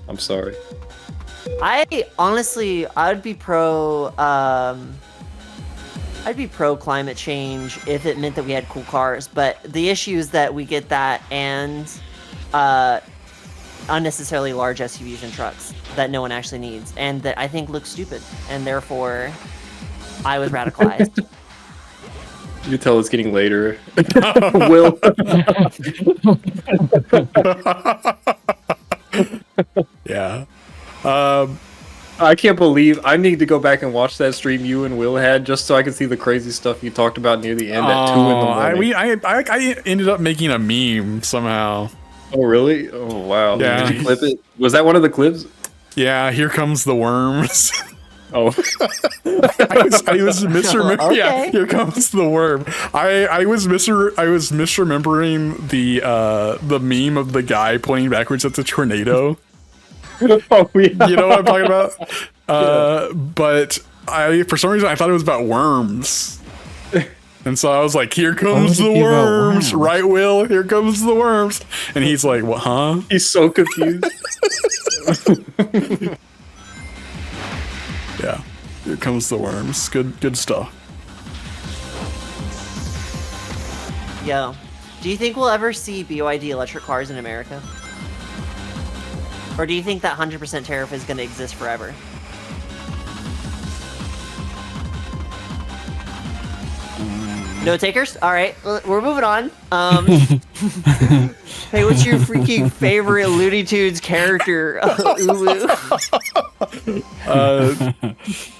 I'm sorry. I would be pro. I'd be pro climate change if it meant that we had cool cars. But the issue is that we get that and unnecessarily large SUVs and trucks that no one actually needs, and that I think look stupid, and therefore I was radicalized. You can tell it's getting later. Will. Yeah. I can't believe I need to go back and watch that stream you and Will had just so I can see the crazy stuff you talked about near the end at 2 in the morning. I ended up making a meme somehow. Oh really? Oh wow. Yeah. Did you clip it? Was that one of the clips? Yeah, here comes the worms. Oh. I was misremembering. Okay. Yeah, here comes the worm. I was misremembering the meme of the guy pointing backwards at the tornado. Oh yeah. You know what I'm talking about? But for some reason I thought it was about worms. And so I was like, here comes the would it be about worms. worms? Right, Will? Here comes the worms. And he's like, what, huh? He's so confused. Yeah. Here comes the worms. Good stuff. Yo, do you think we'll ever see BYD electric cars in America? Or do you think that 100% tariff is going to exist forever? No takers? All right, we're moving on. Hey, what's your freaking favorite Looney Tunes character? Ulu.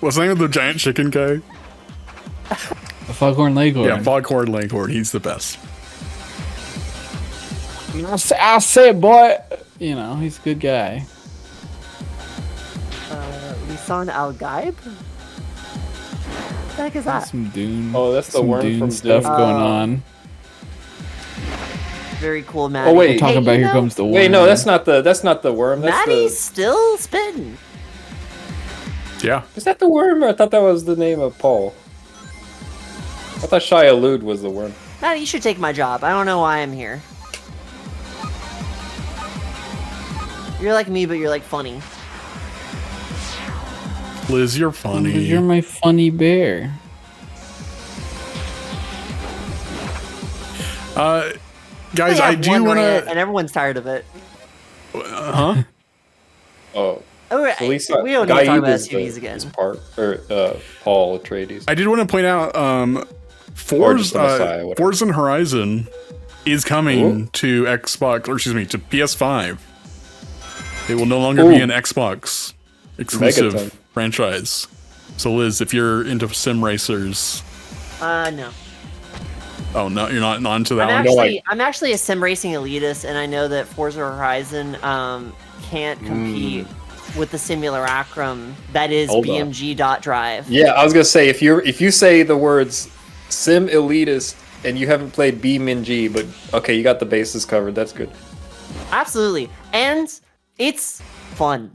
What's the name of the giant chicken guy? Foghorn Leghorn. Yeah, Foghorn Leghorn. He's the best. I say, boy. You know, he's a good guy. Lisan Al Gaib? What the heck is that? Some Dune. Oh, that's the some worm Dune from stuff Dune. going on. Very cool, Maddie. Oh, wait. We'll talk about Here Comes the Worm. Wait, no, that's not the worm. That's Maddie's still spitting. Yeah. Is that the worm? Or I thought that was the name of Paul. I thought Shia Lude was the worm. Maddie, you should take my job. I don't know why I'm here. You're like me, but you're like funny. Liz, you're funny. You're my funny bear. Guys, I do want to. and everyone's tired of it. Huh? Oh. Oh, At least we don't need to talk about is SUVs again. Paul Atreides. I did want to point out just the Messiah, whatever. Forza Horizon is coming to Xbox, or excuse me, to PS5. It will no longer be an Xbox exclusive Megaton. franchise. So Liz, if you're into sim racers, No. oh no, you're not into that one. I'm actually a sim racing elitist, and I know that Forza Horizon can't compete with the simulacrum that is Hold on. BMG.drive. Yeah, I was gonna say if you say the words sim elitist and you haven't played BeamNG, but okay, you got the bases covered. That's good. Absolutely, and it's fun.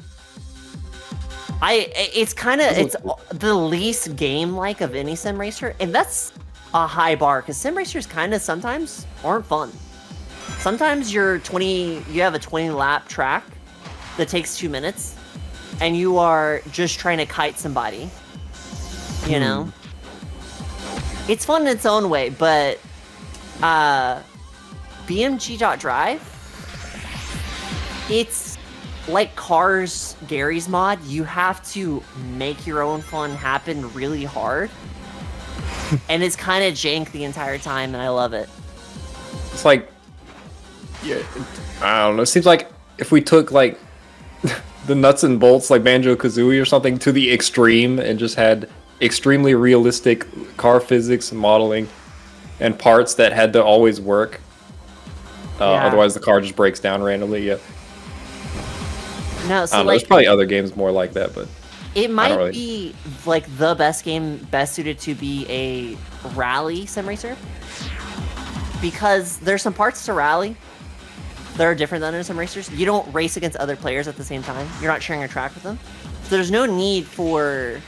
It's the least game-like of any sim racer, and that's a high bar because sim racers kind of sometimes aren't fun. Sometimes you have a 20-lap track that takes 2 minutes, and you are just trying to kite somebody. You know, it's fun in its own way, but BMG.drive, it's like Cars Gary's mod. You have to make your own fun happen really hard. and it's kind of jank the entire time, and I love it. It's like, yeah, I don't know. It seems like if we took like the nuts and bolts, like Banjo-Kazooie or something, to the extreme and just had extremely realistic car physics and modeling and parts that had to always work. Otherwise, the car just breaks down randomly. Yeah. No, so I don't know, like there's probably other games more like that, but it might really... be like the best game best suited to be a rally sim racer, because there's some parts to rally that are different than in sim racers. You don't race against other players at the same time. You're not sharing a track with them, so there's no need for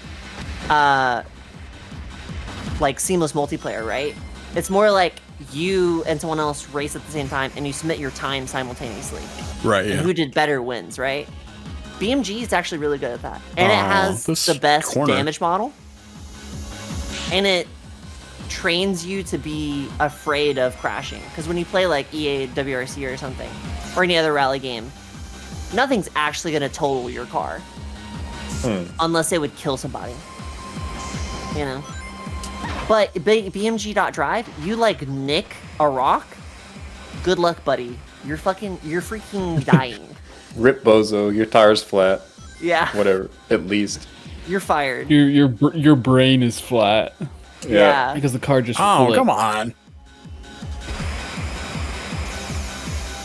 like seamless multiplayer, right? It's more like you and someone else race at the same time, and you submit your time simultaneously. Right. And Yeah. who did better wins, right? BMG is actually really good at that, and it has the best damage model, and it trains you to be afraid of crashing. Because when you play like EA WRC or something, or any other rally game, nothing's actually going to total your car unless it would kill somebody, you know. But BMG.drive, you like nick a rock, good luck, buddy. You're freaking dying. Rip bozo, your tire's flat. Yeah. Whatever, at least. You're fired. Your brain is flat. Yeah. Because the car just Oh, flipped. come on.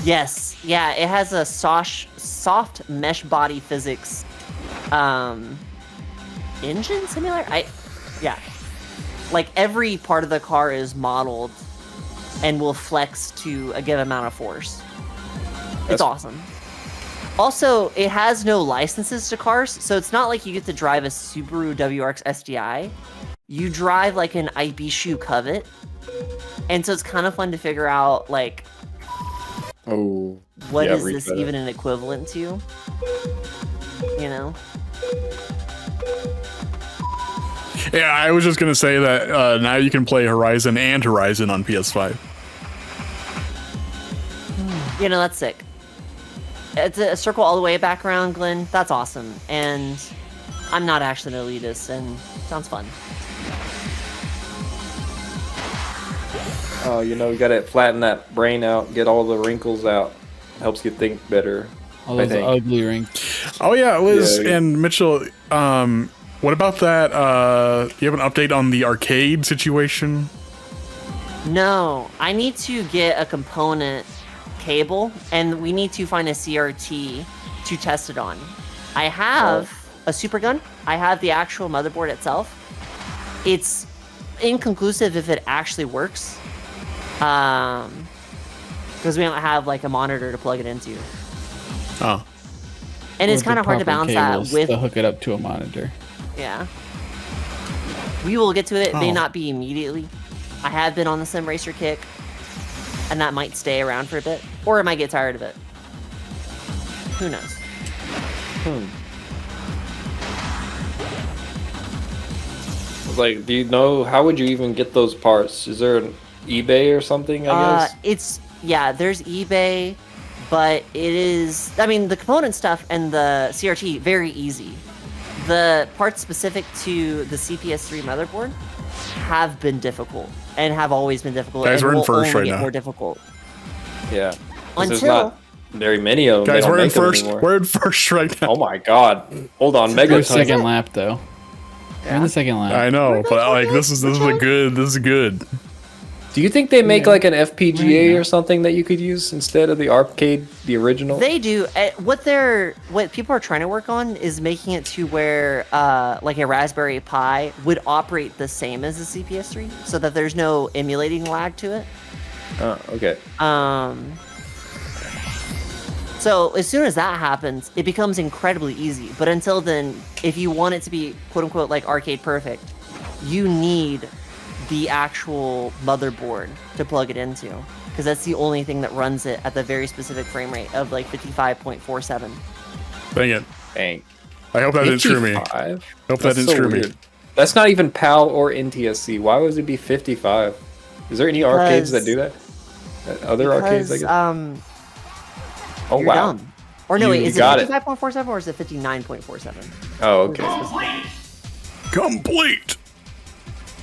Yes. Yeah, it has a soft mesh body physics engine simulator? Yeah. Like every part of the car is modeled and will flex to a given amount of force. It's awesome. Also, it has no licenses to cars, so it's not like you get to drive a Subaru WRX SDI. You drive like an Ibishu Covet, and so it's kind of fun to figure out like, what is this even an equivalent to? You know? Yeah, I was just gonna say that now you can play Horizon and Horizon on PS5. You know, that's sick. It's a circle all the way back around, Glenn. That's awesome. And I'm not actually an elitist, and sounds fun. Oh, you know, you gotta flatten that brain out, get all the wrinkles out. Helps you think better. All those ugly wrinkles. Oh yeah, Liz and Mitchell. What about that? Do you have an update on the arcade situation? No, I need to get a component cable, and we need to find a CRT to test it on. I have a super gun. I have the actual motherboard itself. It's inconclusive if it actually works, because we don't have like a monitor to plug it into. Oh. And it's kind of hard to balance that with to hook it up to a monitor. Yeah. We will get to it. It may not be immediately. I have been on the sim racer kick, and that might stay around for a bit, or I might get tired of it. Who knows? Like, do you know, how would you even get those parts? Is there an eBay or something, I guess? There's eBay, but it is, I mean, the component stuff and the CRT, very easy. The parts specific to the CPS3 motherboard have been difficult, and have always been difficult. Guys, we're in first right now. More difficult. Yeah. Until there's not very many of them. Guys, we're in first. We're in first right now. Oh my god. Hold on, Mega second lap though. We're in the second lap. I know, but like this is good. Do you think they make like an FPGA or something that you could use instead of the arcade, the original? They do. What people are trying to work on is making it to where like a Raspberry Pi would operate the same as the CPS3, so that there's no emulating lag to it. Oh, okay. So as soon as that happens, it becomes incredibly easy. But until then, if you want it to be quote unquote like arcade perfect, you need the actual motherboard to plug it into, because that's the only thing that runs it at the very specific frame rate of like 55.47. Dang it. Dang. I hope that didn't screw me. Hope that didn't screw me. That's not even PAL or NTSC. Why would it be 55? Is there any arcades that do that? Other arcades, I guess? Oh, you're wow. dumb. Or no, wait, is it 55.47 or is it 59.47? Oh, okay. Complete.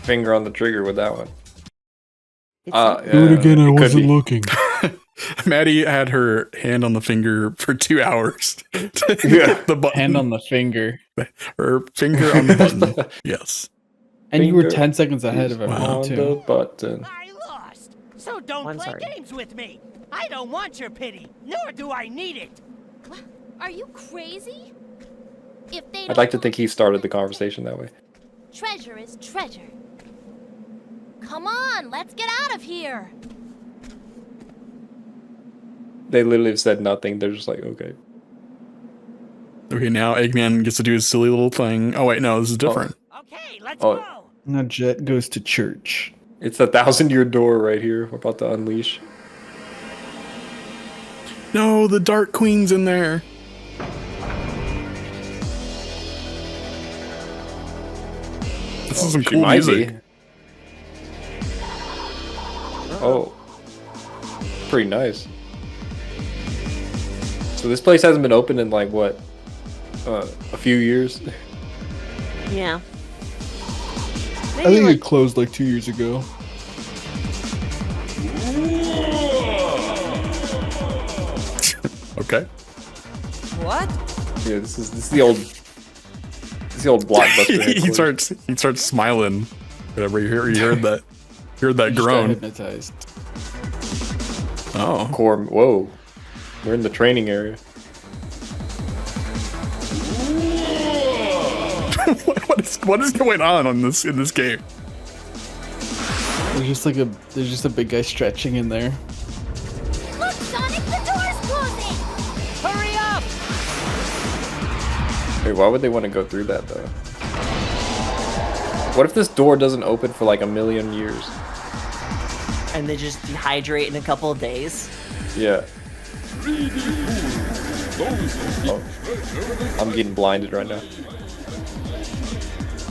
finger on the trigger with that one. Do it again. I wasn't looking. Maddie had her hand on the finger for 2 hours. To hit the button. Hand on the finger. Her finger on the button. Yes. And you were Finger 10 seconds ahead of everyone, On the too. button. I lost. So don't I'm play sorry. games with me. I don't want your pity, nor do I need it. What? Are you crazy? If they I'd don't like to know think he started the conversation that way. treasure is treasure. Come on, let's get out of here. They literally have said nothing. They're just like, okay. Okay, now Eggman gets to do his silly little thing. Oh, wait, no, this is different. Okay, let's Oh. go. Now Jet goes to church. It's a 1,000-year door right here. We're about to unleash. No, the Dark Queen's in there. This is some She cool might music. be. Oh. Pretty nice. So this place hasn't been open in like what? A few years? Yeah. I Maybe think like it closed like 2 years ago. Okay. What? Yeah, this is the old blockbuster. he headquarters. starts smiling whenever you heard that Just got groan. hypnotized. Oh. Core. Whoa. We're in the training area. what is going on in this game? There's just a big guy stretching in there. Look, Sonic, the door's closing. Hurry up! Wait, why would they want to go through that though? What if this door doesn't open for like 1,000,000 years? and they just dehydrate in a couple of days. Yeah. Oh. I'm getting blinded right now.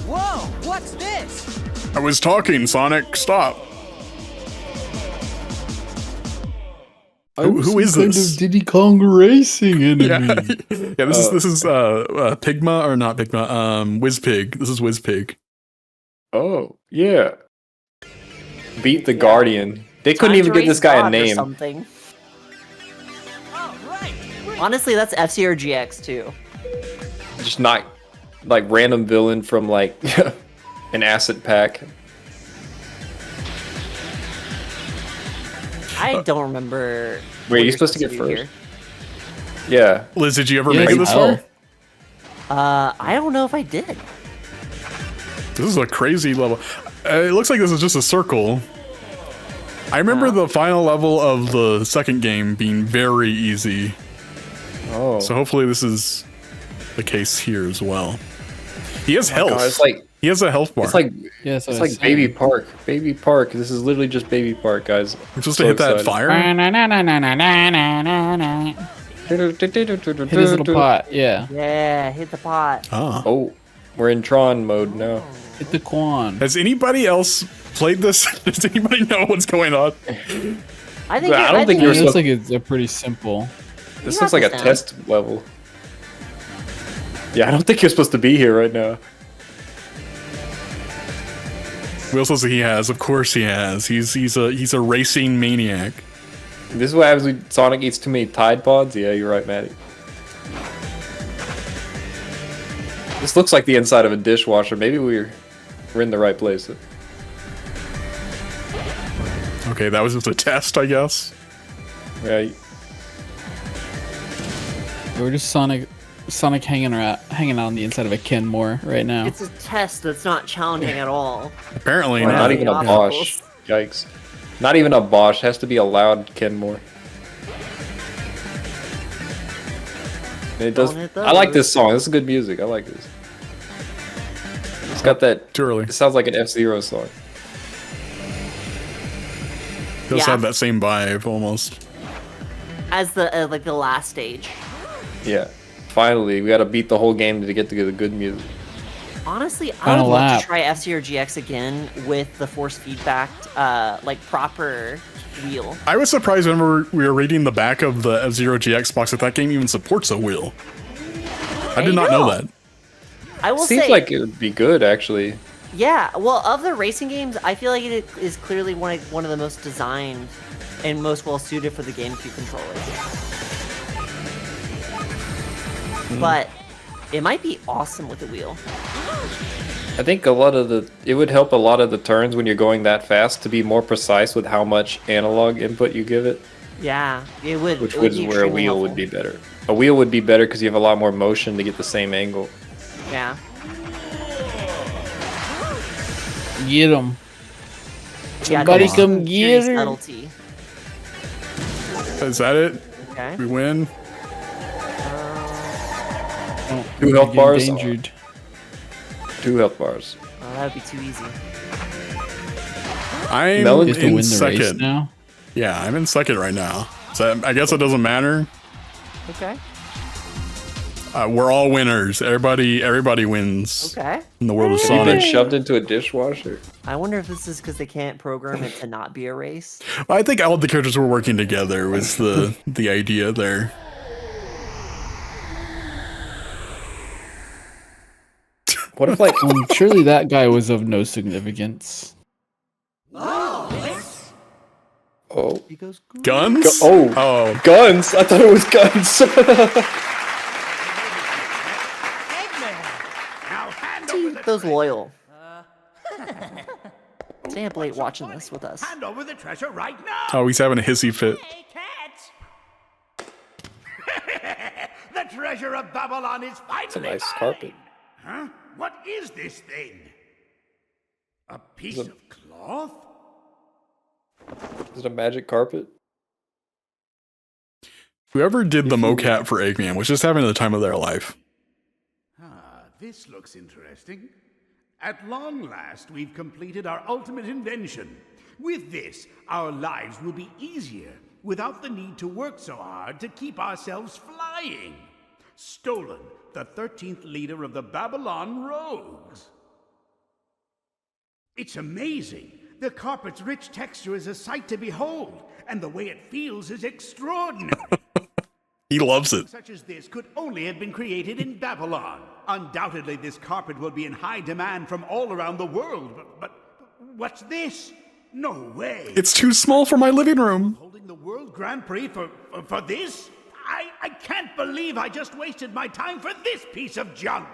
Whoa, what's this? I was talking, Sonic. Stop. Who is Some this? kind of Diddy Kong racing enemy. Yeah, this is Pigma or not Pigma? Whizpig. This is Whizpig. Oh, yeah. Beat the Guardian. They couldn't even give this guy a name. Something. Oh, right. Honestly, that's F-Zero GX too. Just not like random villain from like an acid pack. I don't remember. Wait, what you're supposed to get do first? here. Yeah. Liz, did you ever Yeah, make it this hell. far? I don't know if I did. This is a crazy level. It looks like this is just a circle. I remember the final level of the second game being very easy. Oh. So hopefully this is the case here as well. He has health. God, it's like he has a health bar. it's like Yeah, so it's like Baby Park. Baby Park. This is literally just Baby Park, guys. I'm supposed to hit that fire. Hit his little pot, yeah. Yeah, hit the pot. Ah. Oh, we're in Tron mode now. Hit the Quan. Has anybody else played this? Does anybody know what's going on? I think. I don't think It you're looks supposed. like it's a pretty simple. This You looks got like a this down. test level. Yeah, I don't think you're supposed to be here right now. Will says he has. Of course he has. He's a racing maniac. This is what happens when Sonic eats too many Tide Pods. Yeah, you're right, Maddie. This looks like the inside of a dishwasher. Maybe we're in the right place. Okay, that was just a test, I guess. Yeah. We're just Sonic hanging out on the inside of a Kenmore right now. It's a test that's not challenging at all. Apparently Well, not. not even a Obstacles. Bosch. Yikes. Not even a Bosch. Has to be a loud Kenmore. It does. Don't hit I like those. this song. This is good music. I like this. It's got that. Too early. It sounds like an F-Zero song. Does Yeah. have that same vibe almost. As the like the last stage. Yeah. Finally, we got to beat the whole game to get to the good music. Honestly, I Final would love lap. to try F-Zero GX again with the force feedback, like proper wheel. I was surprised whenever we were reading the back of the F-Zero GX box that game even supports a wheel. I did you not know go. that. I will Seems say, like it would be good, actually. Yeah, well, of the racing games, I feel like it is clearly one of the most designed and most well suited for the GameCube controller. But it might be awesome with the wheel. I think it would help a lot of the turns when you're going that fast to be more precise with how much analog input you give it. Yeah, it would. Which it would was be where a extremely wheel helpful. would be better. A wheel would be better because you have a lot more motion to get the same angle. Yeah. Get him. Yeah, Somebody there's come some get serious her. subtlety. Is that it? Okay. We win. Oh, 2 health you're bars. endangered. 2 health bars. Oh, that would be too easy. I'm Melon You have to in win the race second. now. Yeah, I'm in second right now. So I guess it doesn't matter. Okay. We're all winners. Everybody wins Okay. in the world of Have you been Sonic. shoved into a dishwasher? I wonder if this is because they can't program it to not be a race. I think all the characters were working together was the idea there. What if like Surely that guy was of no significance. oh He goes. Guns? oh guns? I thought it was guns. Now hand See, over the those treasure. loyal. Stay up late watching this with us. Hand over the treasure right now. Oh, he's having a hissy fit. Hey, cats! The treasure of Babylon is finally a nice mine. carpet. Huh? What is this thing? A piece of cloth? Is it a magic carpet? Whoever did the mocap for Eggman was just having the time of their life. Ah, this looks interesting. At long last, we've completed our ultimate invention. With this, our lives will be easier without the need to work so hard to keep ourselves flying. Stolen, the 13th leader of the Babylon Rouges. It's amazing. The carpet's rich texture is a sight to behold, and the way it feels is extraordinary. He loves it. Such as this could only have been created in Babylon. Undoubtedly, this carpet will be in high demand from all around the world. But what's this? No way. It's too small for my living room. Holding the World Grand Prix for this? I can't believe I just wasted my time for this piece of junk.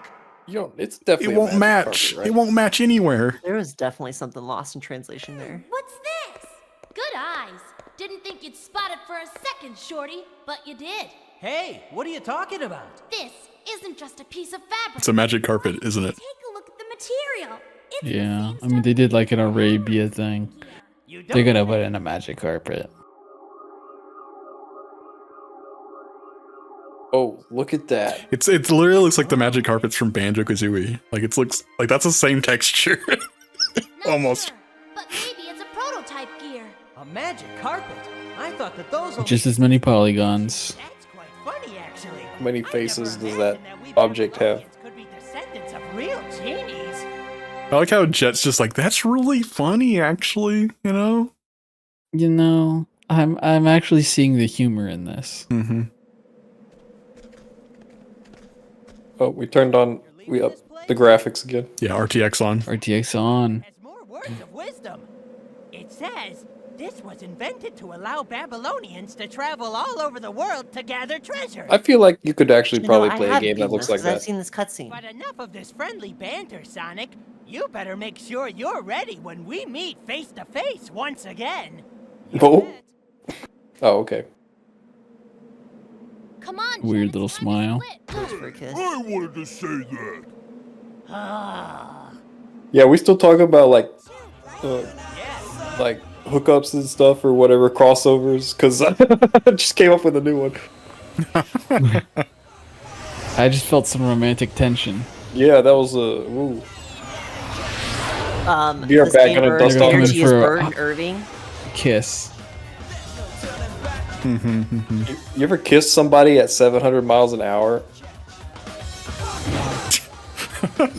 It's It definitely. won't a magic match. carpet, right? It won't match anywhere. There was definitely something lost in translation there. What's this? Good eyes. Didn't think you'd spot it for a second, Shorty, but you did. Hey, what are you talking about? This isn't just a piece of fabric. It's a magic carpet, isn't it? Take a look at the material. It's the Yeah, same I mean, they stuff did like an Arabia thing. You don't They're gonna put it in a magic carpet. Oh, look at that. It literally looks like the magic carpets from Banjo-Kazooie. Like it looks like that's the same texture. Not Almost. sure, but maybe it's a prototype gear. A magic carpet? I thought that those only... Just as many polygons. That's quite funny, actually. How many I faces never does that imagined we object have? Babylonians could be descendants of real genies. I like how Jet's just like, that's really funny, actually, you know? You know, I'm actually seeing the humor in this. Mm-hmm. Oh, we turned on. We up the graphics again. Yeah, RTX on. RTX on. Has more words of wisdom. It says this was invented to allow Babylonians to travel all over the world to gather treasure. I feel like you could actually You probably know, I play a have game that seen looks this like 'cause I've that. seen this cutscene. But enough of this friendly banter, Sonic. You better make sure you're ready when we meet face to face once again. You Oh. bet. Oh, okay. Come on, Jen, Weird it's little time to smile. split. For a kiss. I wanted to say that. Yeah, we still talk about like hookups and stuff or whatever crossovers because I just came up with a new one. I just felt some romantic tension. Yeah, that was a. Ooh. Be right This back, game gonna earned dust off energy this. is For- burned Irving. Kiss. You ever kiss somebody at 700 miles an hour?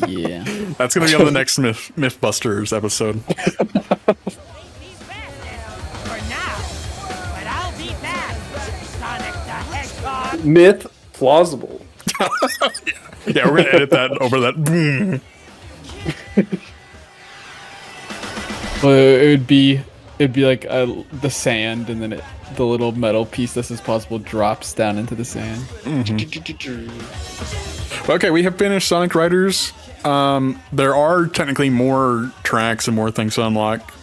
Yeah. That's gonna be on the next Mythbusters episode. For now. But I'll be back, Sonic the Hedgehog. Myth plausible. Yeah, we're gonna edit that over that. Boom. Well, it'd be like the sand, and then the little metal piece that's as possible drops down into the sand. Okay, we have finished Sonic Riders. There are technically more tracks and more things to unlock.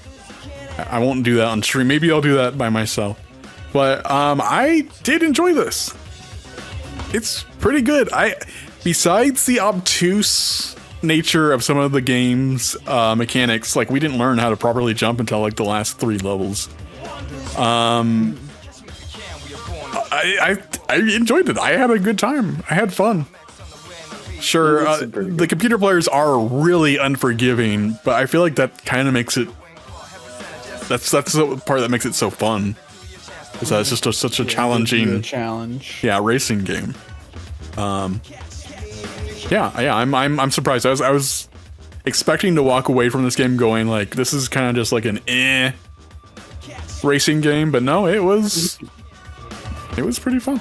I won't do that on stream. Maybe I'll do that by myself. But I did enjoy this. It's pretty good. Besides the obtuse nature of some of the game's mechanics, like we didn't learn how to properly jump until like the last 3 levels. I enjoyed it. I had a good time. I had fun. Sure, the computer players are really unforgiving, but I feel like that kind of makes it. That's the part that makes it so fun. Is that it's just such a challenging challenge. Yeah, racing game. Yeah. I'm surprised. I was expecting to walk away from this game going like, this is kind of just like an racing game, but no, it was pretty fun.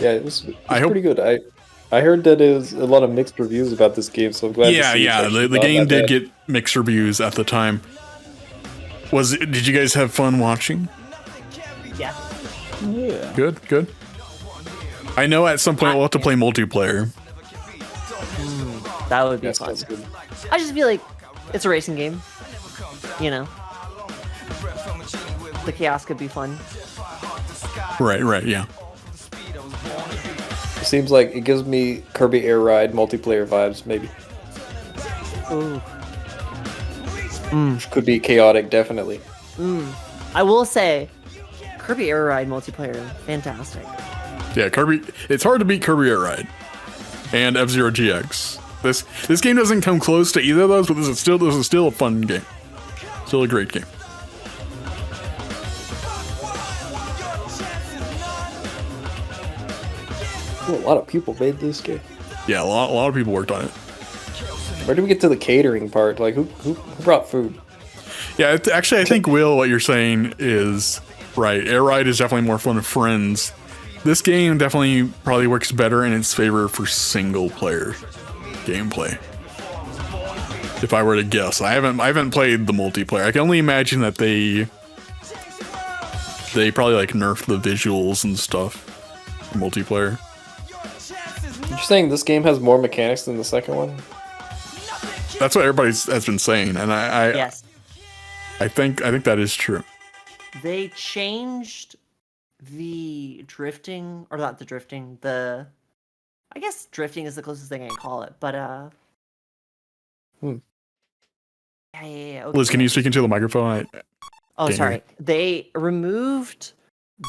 Yeah, it was pretty good. I heard that it was a lot of mixed reviews about this game, so I'm glad. The game did get mixed reviews at the time. Did you guys have fun watching? Yeah. Yeah. Good. I know at some point we'll have to play multiplayer. That would be fun. Good. I just feel like it's a racing game. You know, the chaos could be fun. Right, yeah. It seems like it gives me Kirby Air Ride multiplayer vibes, maybe. Ooh. Which could be chaotic, definitely. I will say, Kirby Air Ride multiplayer, fantastic. Yeah, Kirby. It's hard to beat Kirby Air Ride and F-Zero GX. This game doesn't come close to either of those, but this is still a fun game. Still a great game. Ooh, a lot of people made this game. Yeah, a lot of people worked on it. Where did we get to the catering part? Like, who brought food? Yeah, actually, I think, Will, what you're saying is right. Air Ride is definitely more fun with friends. This game definitely probably works better in its favor for single-player gameplay. If I were to guess, I haven't played the multiplayer. I can only imagine that they probably like nerfed the visuals and stuff for multiplayer. You're saying this game has more mechanics than the second one? That's what everybody has been saying, and Yes. I think that is true. They changed the drifting, or not the drifting, I guess drifting is the closest thing I can call it, but Yeah. Okay. Liz, can you speak into the microphone? Sorry. They removed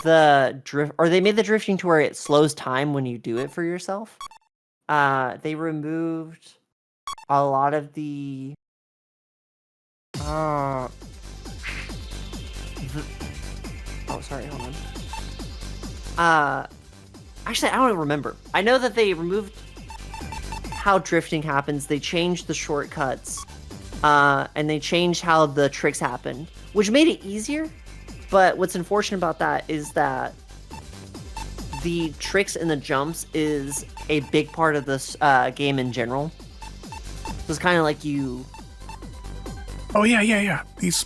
the drift, or they made the drifting to where it slows time when you do it for yourself. They removed a lot of the sorry, hold on. Actually, I don't remember. I know that they removed how drifting happens. They changed the shortcuts, and they changed how the tricks happen, which made it easier. But what's unfortunate about that is that the tricks and the jumps is a big part of this game in general. So it's kind of like you. Oh yeah. These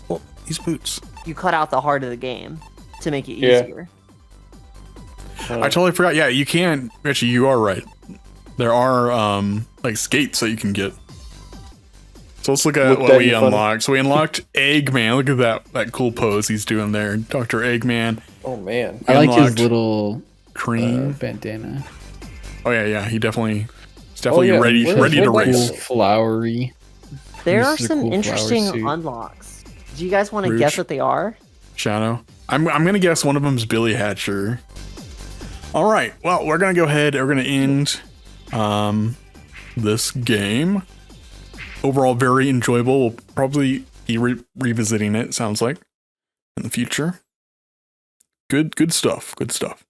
boots. You cut out the heart of the game to make it easier. I totally forgot. Yeah, you can. Actually, you are right. There are like skates that you can get. So let's look at what we unlocked. So we unlocked Eggman. Look at that cool pose he's doing there, Dr. Eggman. Oh man, I like his little cream bandana. Oh yeah. He's definitely ready to race. Flowery. There are some interesting unlocks. Do you guys want to guess what they are? Shadow. I'm gonna guess one of them's Billy Hatcher. All right. Well, we're gonna go ahead. We're gonna end this game. Overall, very enjoyable. We'll probably be revisiting it. Sounds like in the future. Good stuff. Good stuff.